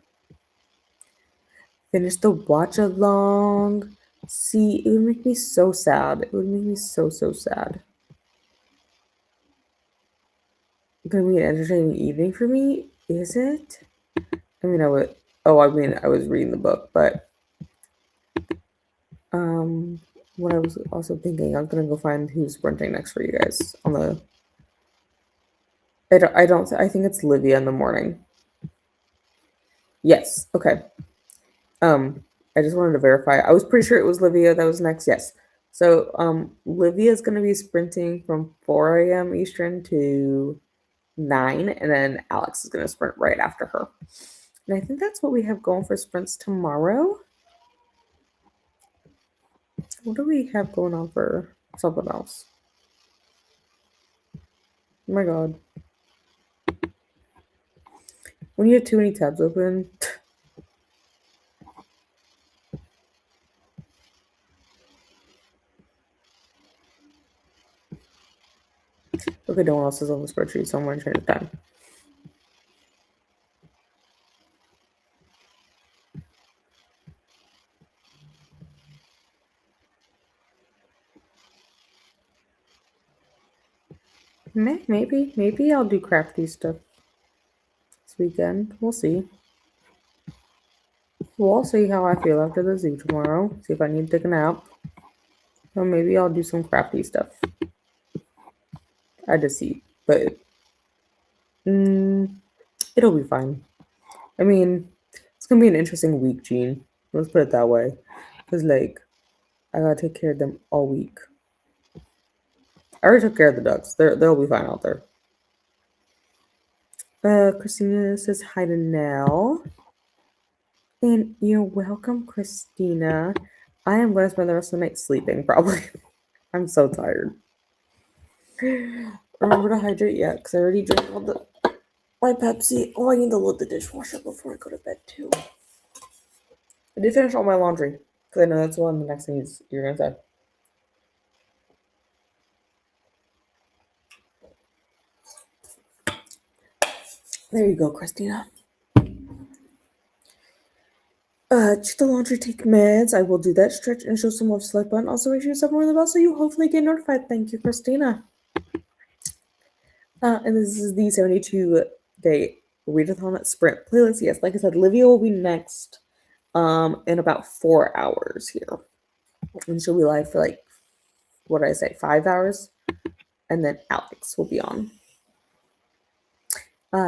Finish the watch along. See, it would make me so sad. It would make me so sad. It's gonna be an entertaining evening for me, is it? I mean, I was reading the book, but what I was also thinking, I'm gonna go find who's sprinting next for you guys on the I think it's Livia in the morning. Yes. Okay. I just wanted to verify. I was pretty sure it was Livia that was next. Yes. So, Livia is going to be sprinting from 4 a.m. Eastern to 9, and then Alex is going to sprint right after her. And I think that's what we have going for sprints tomorrow. What do we have going on for something else? Oh my god. When you have too many tabs open. Okay, no one else is on the spreadsheet, so I'm going to change the time. Maybe I'll do crafty stuff this weekend. We'll see. We'll see how I feel after the zoo tomorrow. See if I need to take a nap. Or maybe I'll do some crafty stuff. I just see. But it'll be fine. I mean, it's going to be an interesting week, Gene. Let's put it that way. Because, like, I gotta take care of them all week. I already took care of the ducks. They'll be fine out there. Christina says hi to Nell. And you're welcome, Christina. I am going to spend the rest of the night sleeping, probably. I'm so tired. Remember to hydrate yet? Because I already drank all my Pepsi. Oh, I need to load the dishwasher before I go to bed, too. I did finish all my laundry. Because I know that's one of the next things you're going to say. There you go, Christina. Check the laundry, take meds. I will do that. Stretch and show some love select button. Also, make sure you set more on the bell so you hopefully get notified. Thank you, Christina. And this is the 72-day readathon sprint playlist. Yes, like I said, Livia will be next in about 4 hours here. And she'll be live for like, what did I say, 5 hours? And then Alex will be on.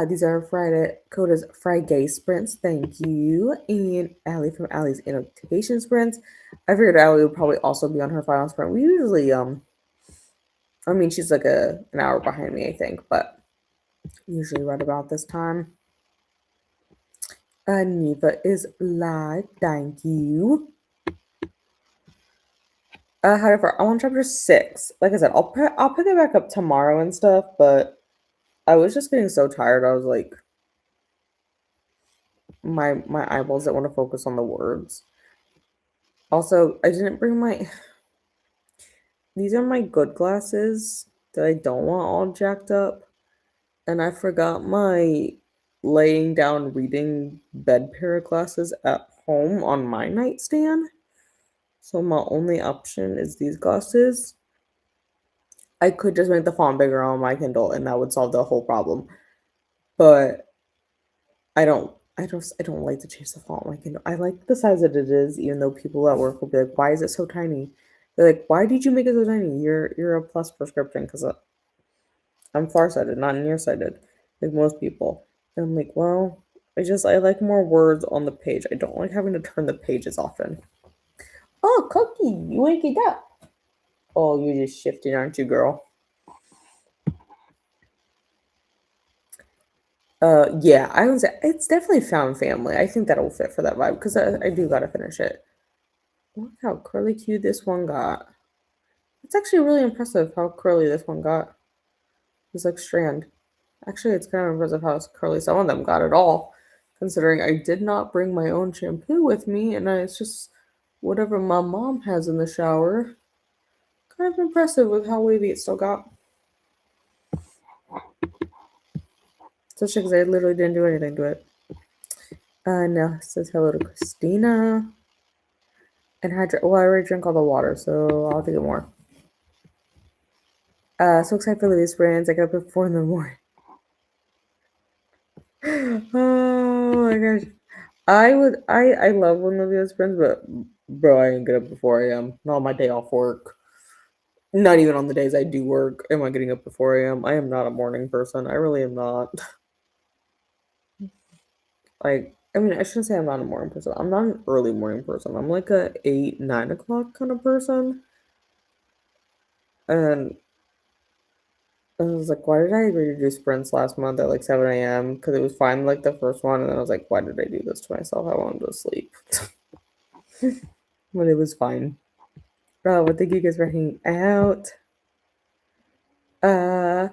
These are Friday Coda's Friday sprints. Thank you. And Allie from Allie's Innovation Sprints. I figured Allie would probably also be on her final sprint. We usually I mean, she's like an hour behind me, I think, but usually right about this time. Neva is live. Thank you. However, I'm on chapter 6. Like I said, I'll pick it back up tomorrow and stuff, but I was just getting so tired. I was like, my eyeballs don't want to focus on the words. Also, I didn't bring my. These are my good glasses that I don't want all jacked up, and I forgot my laying down reading bed pair of glasses at home on my nightstand. So my only option is these glasses. I could just make the font bigger on my Kindle, and that would solve the whole problem. But I don't like to change the font on my Kindle. I like the size that it is, even though people at work will be like, "Why is it so tiny?" They're like, "Why did you make it so tiny? You're a plus prescription," because I'm farsighted, not nearsighted, like most people. And I'm like, well, I like more words on the page. I don't like having to turn the pages often. Oh, Cookie, you wake it up. Oh, you're just shifting, aren't you, girl? Yeah, I would say it's definitely found family. I think that'll fit for that vibe because I do gotta finish it. Look how curly cute this one got. It's actually really impressive how curly this one got. It's like strand. Actually, it's kind of impressive how curly some of them got at all, considering I did not bring my own shampoo with me, and it's just whatever my mom has in the shower. Kind of impressive with how wavy it still got. Especially because I literally didn't do anything to it. Now says hello to Christina. And hydrate. Well, I already drank all the water, so I'll take it more. So excited for these brands. I got up at 4 in the morning. Oh my gosh. I love when Olivia's friends, but bro, I ain't get up before I am. Not on my day off work. Not even on the days I do work am I getting up at 4 a.m. I am not a morning person. I really am not. Like, I mean, I shouldn't say I'm not a morning person. I'm not an early morning person. I'm like a 8, 9 o'clock kind of person. And I was like, why did I agree to do sprints last month at like 7 a.m.? Because it was fine, like the first one. And then I was like, why did I do this to myself? I wanted to sleep. But it was fine. Oh, but thank you guys for hanging out. Uh,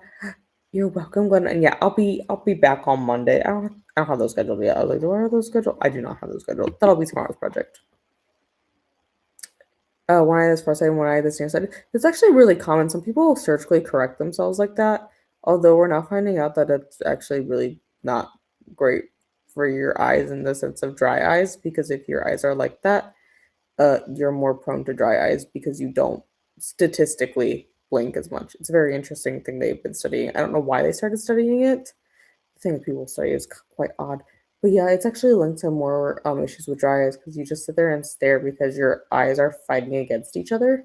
you're welcome, Glenn. And yeah, I'll be back on Monday. I don't have those scheduled yet. I was like, do I have those scheduled? I do not have those scheduled. That'll be tomorrow's project. One eye this far sighted, one eye this near sighted. It's actually really common. Some people surgically correct themselves like that. Although we're now finding out that it's actually really not great for your eyes in the sense of dry eyes, because if your eyes are like that, you're more prone to dry eyes because you don't statistically blink as much. It's a very interesting thing they've been studying. I don't know why they started studying it. The thing that people study is quite odd. But yeah, it's actually linked to more issues with dry eyes because you just sit there and stare because your eyes are fighting against each other.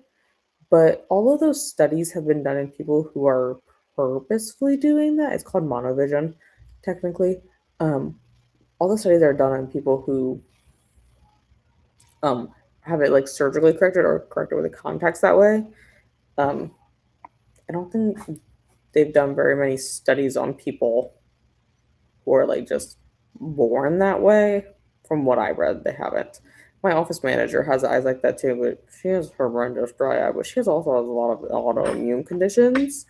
But all of those studies have been done in people who are purposefully doing that. It's called monovision, technically. All the studies are done on people who um, have it like surgically corrected or corrected with the contacts that way. Um, I don't think they've done very many studies on people who are like just born that way. From what I read, they haven't. My office manager has eyes like that too, but she has horrendous dry eye. But she also has a lot of autoimmune conditions,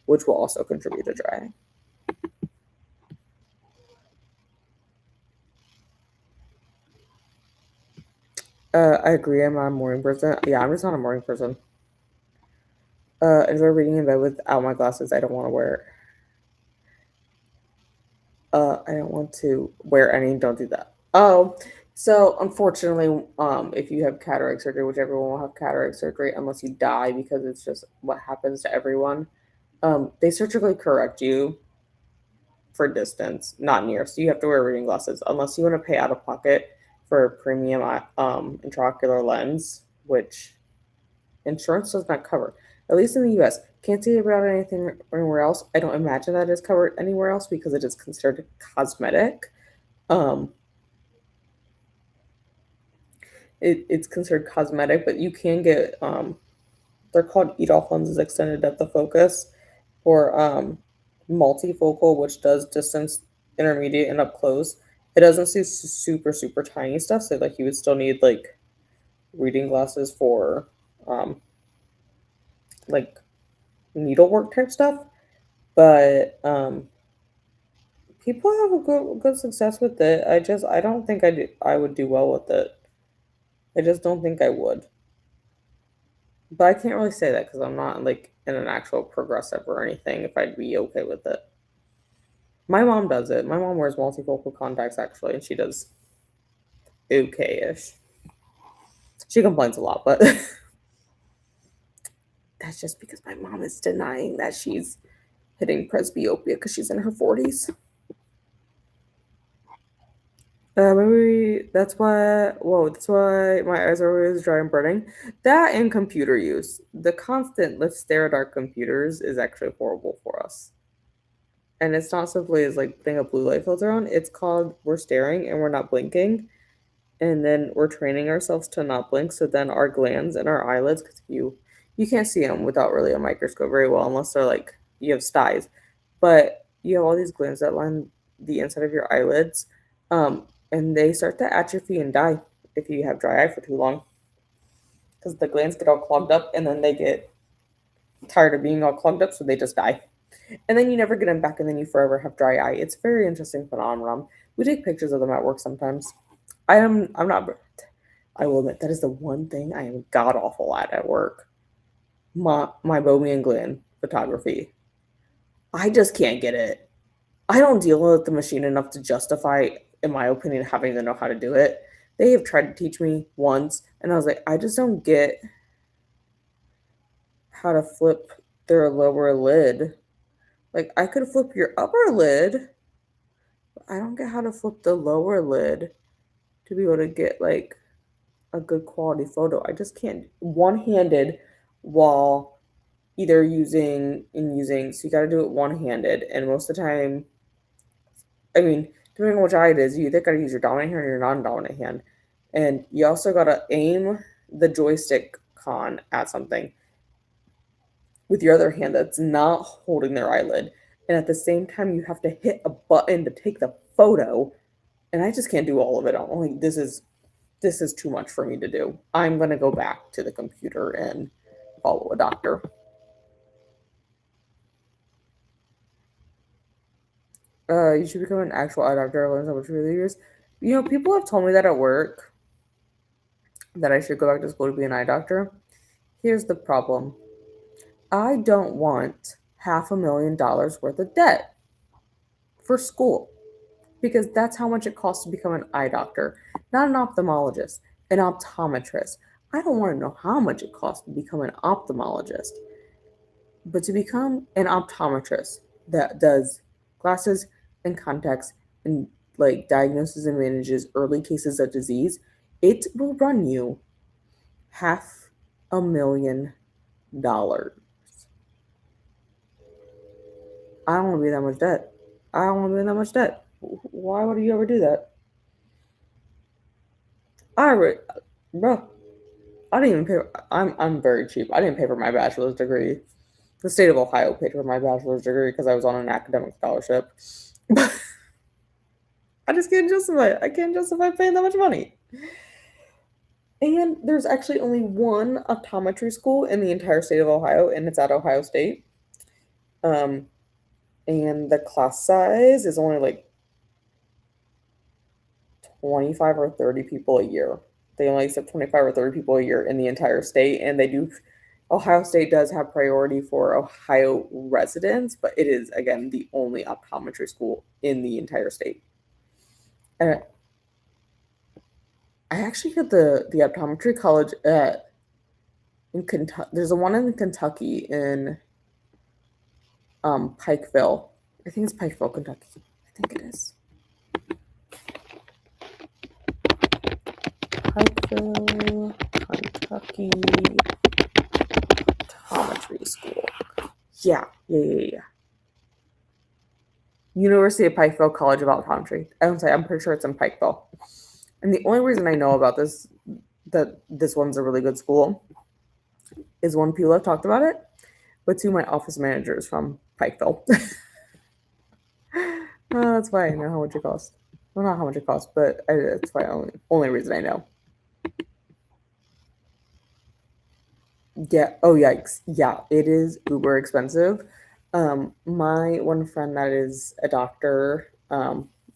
which will also contribute to dry eye. I agree. I'm not a morning person. Yeah, I'm just not a morning person. Enjoy reading in bed without my glasses. I don't want to wear. I don't want to wear any. Don't do that. Oh, so unfortunately, if you have cataract surgery, which everyone will have cataract surgery unless you die because it's just what happens to everyone. They surgically correct you for distance, not near. So you have to wear reading glasses unless you want to pay out of pocket for a premium intraocular lens, which insurance does not cover. At least in the U.S. Can't say about anything anywhere else. I don't imagine that is covered anywhere else because it is considered cosmetic. Um, it's considered cosmetic, but you can get they're called EDOF lenses, extended depth of focus, or multifocal, which does distance, intermediate, and up close. It doesn't do super tiny stuff, so like you would still need like reading glasses for like needlework type stuff, but people have a good success with it. I don't think I would do well with it. I just don't think I would. But I can't really say that because I'm not like in an actual progressive or anything. If I'd be okay with it. My mom does it. My mom wears multifocal contacts actually, and she does okay-ish. She complains a lot, but that's just because my mom is denying that she's hitting presbyopia because she's in her 40s. Maybe that's why. Whoa, that's why my eyes are always dry and burning. That and computer use. The constant let's stare at our computers is actually horrible for us. And it's not simply as like putting a blue light filter on. It's called we're staring and we're not blinking, and then we're training ourselves to not blink. So then our glands and our eyelids, because you can't see them without really a microscope very well, unless they're like you have styes, but you have all these glands that line the inside of your eyelids, and they start to atrophy and die if you have dry eye for too long, because the glands get all clogged up, and then they get tired of being all clogged up, so they just die. And then you never get them back, and then you forever have dry eye. It's a very interesting phenomenon. We take pictures of them at work sometimes. I'm not. I will admit that is the one thing I am god awful at work. My Bohemian gland photography. I just can't get it. I don't deal with the machine enough to justify, in my opinion, having to know how to do it. They have tried to teach me once, and I was like, I just don't get how to flip their lower lid. Like, I could flip your upper lid, but I don't get how to flip the lower lid to be able to get like a good quality photo. I just can't one handed while either using, so you got to do it one-handed, and most of the time, I mean, depending on which eye it is, you either got to use your dominant hand or your non-dominant hand, and you also got to aim the joystick con at something with your other hand that's not holding their eyelid, and at the same time, you have to hit a button to take the photo, and I just can't do all of it. I'm like, this is too much for me to do. I'm gonna go back to the computer and follow a doctor. You should become an actual eye doctor. Learn so much for the years. You know, people have told me that at work that I should go back to school to be an eye doctor. Here's the problem. I don't want $500,000 worth of debt for school because that's how much it costs to become an eye doctor, not an ophthalmologist, an optometrist. I don't want to know how much it costs to become an ophthalmologist, but to become an optometrist that does glasses and contacts and like diagnoses and manages early cases of disease, it will run you $500,000. I don't want to be that much debt. I don't want to be in that much debt. Why would you ever do that? Bro, I didn't even pay. I'm very cheap. I didn't pay for my bachelor's degree. The state of Ohio paid for my bachelor's degree because I was on an academic scholarship. I just can't justify it. I can't justify paying that much money. And there's actually only one optometry school in the entire state of Ohio, and it's at Ohio State. And the class size is only like 25 or 30 people a year. They only accept 25 or 30 people a year in the entire state, and Ohio State does have priority for Ohio residents, but it is, again, the only optometry school in the entire state. And I actually hit the optometry college in Kentucky. There's a one in Kentucky in Pikeville. I think it's Pikeville, Kentucky. I think it is. Pikeville, Kentucky optometry school. Yeah. University of Pikeville College of Optometry. I'm pretty sure it's in Pikeville. And the only reason I know about this, that this one's a really good school, is one, people have talked about it, but two, my office manager is from Pikeville. That's why I know how much it costs. Well, not how much it costs, but that's why only reason I know. Yeah. Oh, yikes. Yeah, it is uber expensive. My one friend that is a doctor,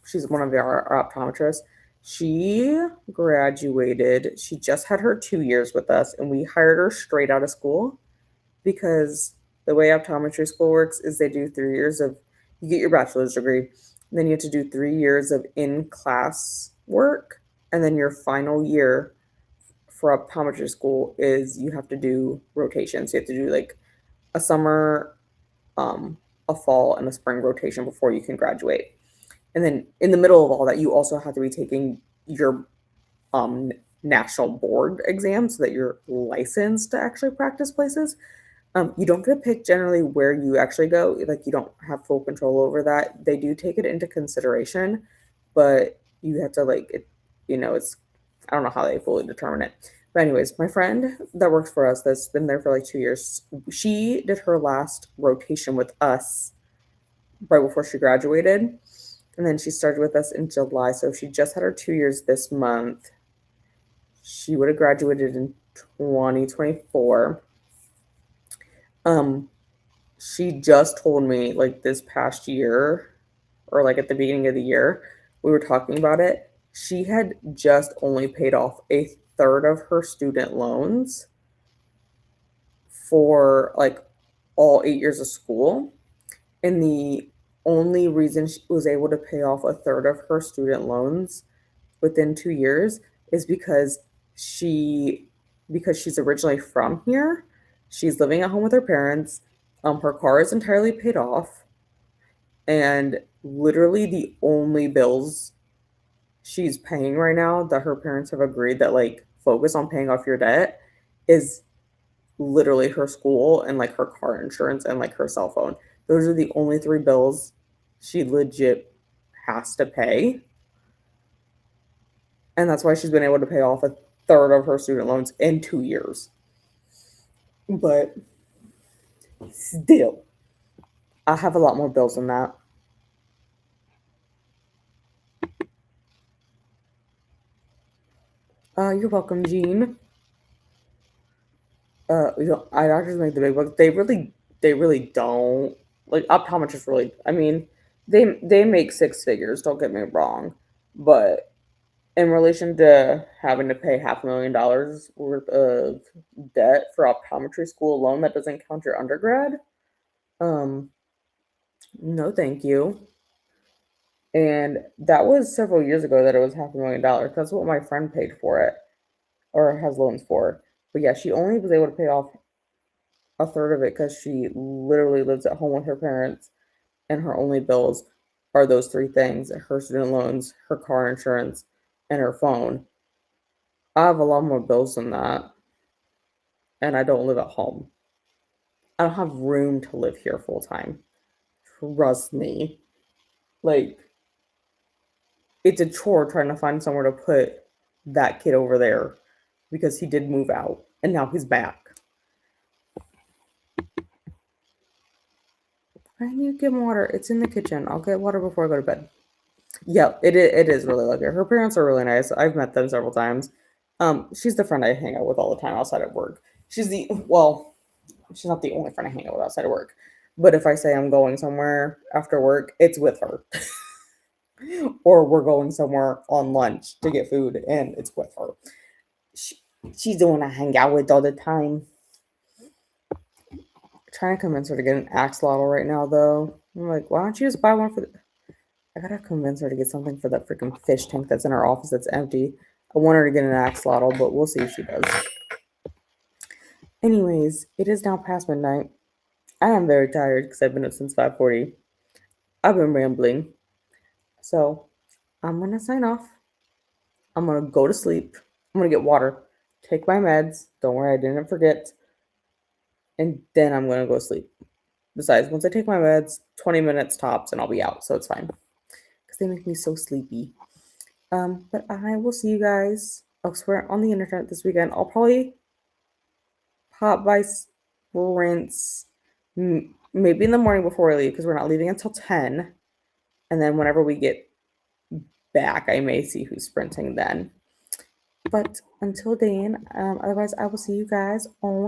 she's one of our optometrists. She graduated. She just had her 2 years with us, and we hired her straight out of school because the way optometry school works is they do 3 years of, you get your bachelor's degree, and then you have to do 3 years of in-class work, and then your final year for optometry school is you have to do rotations. You have to do like a summer, a fall, and a spring rotation before you can graduate. And then in the middle of all that, you also have to be taking your national board exam so that you're licensed to actually practice places. You don't get to pick generally where you actually go. Like, you don't have full control over that. They do take it into consideration, but you have to it's, I don't know how they fully determine it. But anyways, my friend that works for us that's been there for like 2 years, she did her last rotation with us right before she graduated. And then she started with us in July. So if she just had her 2 years this month, she would have graduated in 2024. She just told me like this past year, or like at the beginning of the year, we were talking about it. She had just only paid off a third of her student loans for like all 8 years of school. And the only reason she was able to pay off a third of her student loans within 2 years is because she's originally from here. She's living at home with her parents. Her car is entirely paid off. And literally the only bills she's paying right now that her parents have agreed that like focus on paying off your debt is literally her school and like her car insurance and like her cell phone. Those are the only 3 bills she legit has to pay. And that's why she's been able to pay off a third of her student loans in 2 years. But still, I have a lot more bills than that. You're welcome, Jean. Eye doctors make the big bucks. They really don't. Like optometrists really. I mean, they make 6 figures. Don't get me wrong, but in relation to having to pay $500,000 worth of debt for optometry school alone, that doesn't count your undergrad. No, thank you. And that was several years ago that it was $500,000. That's what my friend paid for it, or has loans for. But yeah, she only was able to pay off a third of it because she literally lives at home with her parents, and her only bills are those 3 things: her student loans, her car insurance, and her phone. I have a lot more bills than that, and I don't live at home. I don't have room to live here full time. Trust me. Like, it's a chore trying to find somewhere to put that kid over there because he did move out and now he's back. I need to get water. It's in the kitchen. I'll get water before I go to bed. Yeah, it is really lovely. Her parents are really nice. I've met them several times. She's the friend I hang out with all the time outside of work. She's not the only friend I hang out with outside of work. But if I say I'm going somewhere after work, it's with her. Or we're going somewhere on lunch to get food, and it's with her. She's the one I hang out with all the time. Trying to convince her to get an axolotl right now, though. I'm like, why don't you just buy one for I gotta convince her to get something for that freaking fish tank that's in her office that's empty. I want her to get an axolotl, but we'll see if she does. Anyways, it is now past midnight. I am very tired because I've been up since 5:40. I've been rambling. So, I'm gonna sign off. I'm gonna go to sleep. I'm gonna get water, take my meds. Don't worry, I didn't forget. And then I'm gonna go sleep. Besides, once I take my meds, 20 minutes tops and I'll be out, so it's fine. Because they make me so sleepy. But I will see you guys elsewhere on the internet this weekend. I'll probably pop by Sprints maybe in the morning before I leave because we're not leaving until 10. And then whenever we get back, I may see who's sprinting then. But until then, otherwise, I will see you guys on